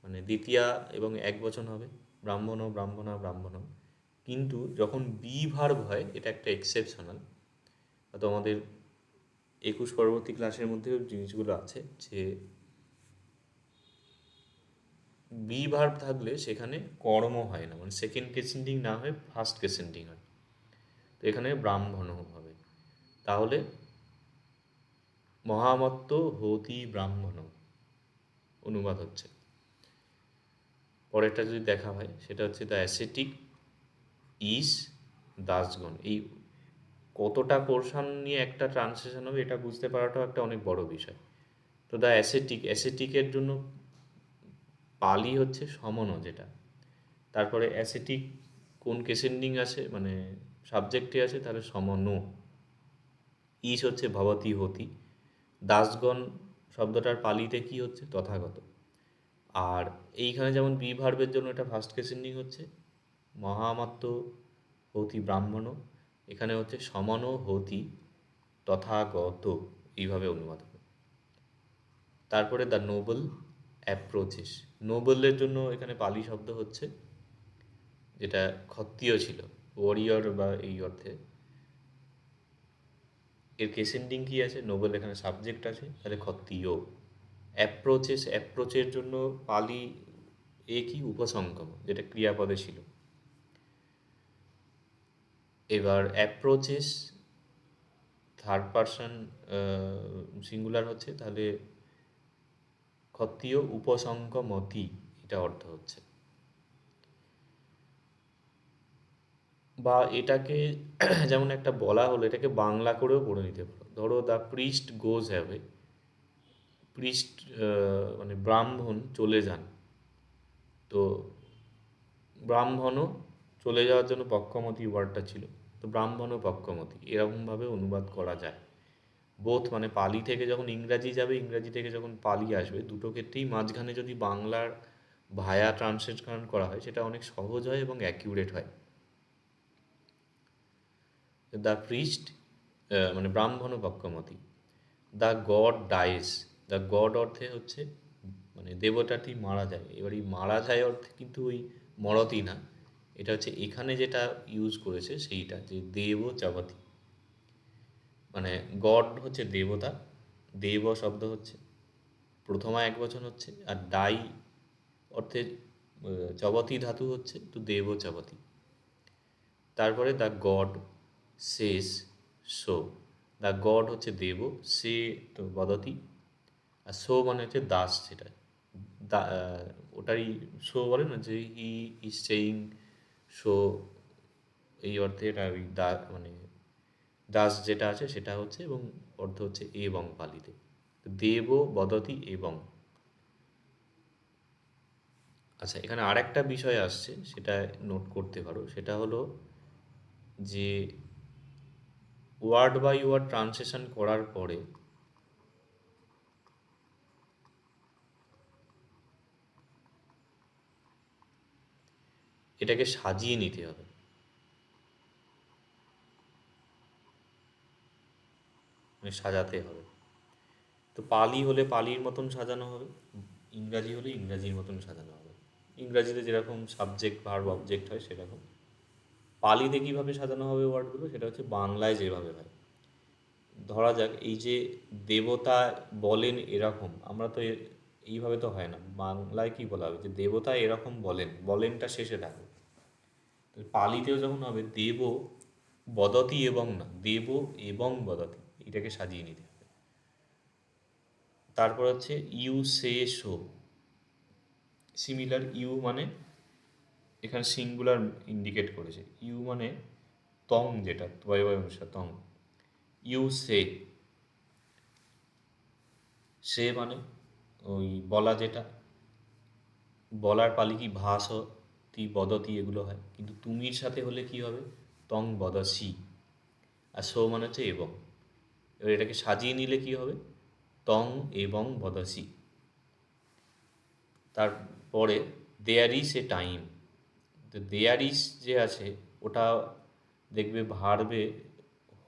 মানে দ্বিতীয়া এবং এক বচন হবে, ব্রাহ্মণ, ব্রাহ্মণা, ব্রাহ্মণ। কিন্তু যখন বি ভার্ব হয়, এটা একটা এক্সেপশনাল। তো আমাদের 21 পরবর্তী ক্লাসের মধ্যেও জিনিসগুলো আছে যে বি ভার্ব থাকলে সেখানে কর্ম হয় না, মানে সেকেন্ড কেসেন্ডিং না হয়ে ফার্স্ট কেসেন্ডিং হয়। তো এখানে ব্রাহ্মণ হবে, তাহলে মহামত্ত হতি ব্রাহ্মণ অনুবাদ হচ্ছে। পরেরটা যদি দেখা হয়, সেটা হচ্ছে দ্য অ্যাসেটিক ইস দাসগণ। এই কতটা পোর্শন নিয়ে একটা ট্রান্সলেশন হবে এটা বুঝতে পারাটাও একটা অনেক বড় বিষয়। তো দ্য অ্যাসেটিক, অ্যাসেটিকের জন্য পালি হচ্ছে সমন, যেটা। তারপরে অ্যাসেটিক কোন কেসেন্ডিং আছে, মানে সাবজেক্টে আছে, তাহলে সমন। ইস হচ্ছে ভবতি, হতি। দাসগণ শব্দটার পালিতে কি হচ্ছে? তথাগত। আর এইখানে যেমন বি ভার্বের জন্য এটা ফার্স্ট কেসেন্ডিং হচ্ছে মহামাত্য হতি ব্রাহ্মণ, এখানে হচ্ছে সমন হতি তথাগত, এইভাবে অনুবাদ হবে। তারপরে দ্য নোবেল অ্যাপ্রোচেস, নোবেলের জন্য এখানে পালি শব্দ হচ্ছে, যেটা ক্ষত্রিয় ছিল, ওয়ারিয়র বা এই অর্থে। এর কেসেন্ডিং কী আছে? নোবেল এখানে সাবজেক্ট আছে, তাহলে ক্ষত্রিয়। অ্যাপ্রোচেস, অ্যাপ্রোচের জন্য পালি এ কি? উপসংগম, যেটা ক্রিয়াপদে ছিল। এবার অ্যাপ্রোচেস থার্ড পারসন সিঙ্গুলার হচ্ছে, তাহলে ক্ষত্রিয় উপসংগমতি, এটা অর্থ হচ্ছে। বা এটাকে যেমন একটা বলা হলো, এটাকে বাংলা করেও পড়ে নিতে পারো। ধরো দ্য প্রিস্ট গোজ হ্যাভে, প্রিস্ট মানে ব্রাহ্মণ চলে যান, তো ব্রাহ্মণও চলে যাওয়ার জন্য পক্ষমতি ওয়ার্ডটা ছিল, তো ব্রাহ্মণও পক্ষমতি, এরকমভাবে অনুবাদ করা যায়। বোথ, মানে পালি থেকে যখন ইংরাজি যাবে, ইংরাজি থেকে যখন পালি আসবে, দুটো ক্ষেত্রেই মাঝখানে যদি বাংলার ভায়া ট্রান্সলেশন করা হয়, সেটা অনেক সহজ হয় এবং অ্যাকিউরেট হয়। দ্য প্রিস্ট মানে ব্রাহ্মণ পক্ষমতি। The god dies, the god অর্থে হচ্ছে মানে দেবতাটি মারা যায়। এবার এই মারা যায় অর্থে কিন্তু ওই মরতি না, এটা হচ্ছে এখানে যেটা ইউজ করেছে সেইটা, যে দেব চাবতী, মানে গড হচ্ছে দেবতা, দেব শব্দ হচ্ছে প্রথমা এক বচন হচ্ছে, আর ডাই অর্থে চবতী ধাতু হচ্ছে, তো দেব চাবতী। তারপরে দ্য গড শেষ সো, দ্য গড হচ্ছে দেব, সে তো বদতি, আর সো মানে হচ্ছে দাস, যেটা ওটাই শো বলে না, যে হি ইজ সেইং শো, এই অর্থে এটা ওই মানে দাস যেটা আছে সেটা হচ্ছে, এবং অর্থ হচ্ছে এবং পালিতে। দেব বদতি এবং। আচ্ছা, এখানে আর একটা বিষয় আসছে, সেটা নোট করতে পারো, সেটা হলো যে ওয়ার্ড বাই ওয়ার্ড ট্রান্সলেশন করার পরে এটাকে সাজিয়ে নিতে হবে, মানে সাজাতে হবে। তো পালি হলে পালির মতন সাজানো হবে, ইংরাজি হলে ইংরাজির মতন সাজানো হবে। ইংরাজিতে যেরকম সাবজেক্ট ভার্ব অবজেক্ট হয় সেরকম। পালিতে কীভাবে সাজানো হবে ওয়ার্ডগুলো, সেটা হচ্ছে বাংলায় যেভাবে হয়। ধরা যাক এই যে দেবতা বলেন এরকম, আমরা তো এইভাবে তো হয় না, বাংলায় কি বলা হবে? যে দেবতা এরকম বলেন, বলেনটা শেষে থাকবে। পালিতেও যখন হবে দেব বদতি এবং না, দেব এবং বদতি, এই এইটাকে সাজিয়ে নিতে হবে। তারপর হচ্ছে you say show. Similar, you মানে এখানে সিঙ্গুলার ইন্ডিকেট করেছে, ইউ মানে তং, যেটা তয় অনুসার তং। ইউ সে, সে মানে ওই বলা, যেটা বলার পালি কি ভাস তি বদতি এগুলো হয়, কিন্তু তুমির সাথে হলে কি হবে, তং বদসি। আর সো মানে হচ্ছে এবং। এবার এটাকে সাজিয়ে নিলে কি হবে, তং এবং বদসি। তারপরে দেয়ার ইজ এ টাইম। তো দেয়ার ইজ যে আছে, ওটা দেখবে ভার্বে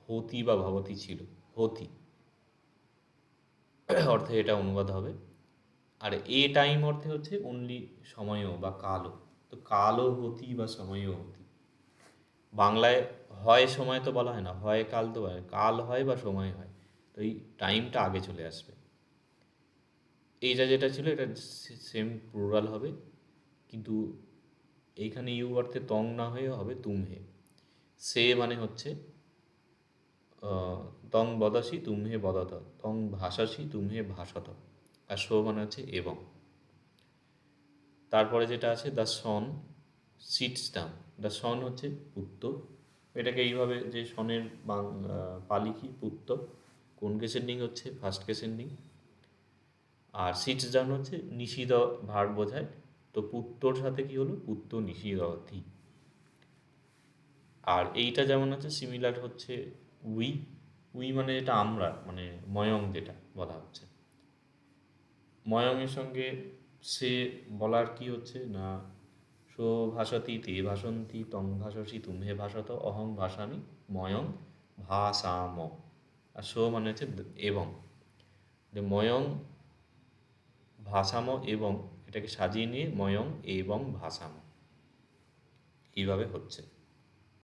হতি বা ভবতি ছিল, হতি অর্থে এটা অনুবাদ হবে। আর এ টাইম অর্থে হচ্ছে অনলি সময়ও বা কালও। তো কালও হতি বা সময়ও হতি। বাংলায় হয় সময় তো বলা হয় না, হয় কাল তো হয়, কাল হয় বা সময় হয়। তো এই টাইমটা আগে চলে আসবে। এইটা যেটা ছিল এটা সেম প্লুরাল হবে, কিন্তু এইখানে ইউ অর্থে তং না হয়ে হবে তুমহে। সে মানে হচ্ছে তং বদাসি তুমহে বদত, তং ভাষাসি তুমহে ভাষত। আর শো মানে হচ্ছে এবং। তারপরে যেটা আছে the son sits down. The son হচ্ছে উত্তর, এটাকে এইভাবে যে সনের পালি কি পুত্ত, কোন কেসেন্ডিং হচ্ছে ফার্স্ট কেসেন্ডিং। আর সিটস ডাউন হচ্ছে নিষিদ্ধ ভার বোঝায়, তো পুত্তর সাথে কি হলো, পুত্ত নিষিদ্ধি। আর এইটা যেমন হচ্ছে সিমিলার হচ্ছে উই। উই মানে যেটা আমরা, মানে ময়ং যেটা বলা হচ্ছে, ময়ঙের সঙ্গে সে বলার কি হচ্ছে না, সো ভাষতি তে ভাষন্তি তং ভাষসি তুমহে ভাষত অহং ভাষামি ময়ং ভাষাম। আর সো মানে হচ্ছে এবং, যে ময়ং ভাষাম এবং, এটাকে সাজিয়ে নিয়ে ময়ং এবং ভাষাম, এইভাবে হচ্ছে।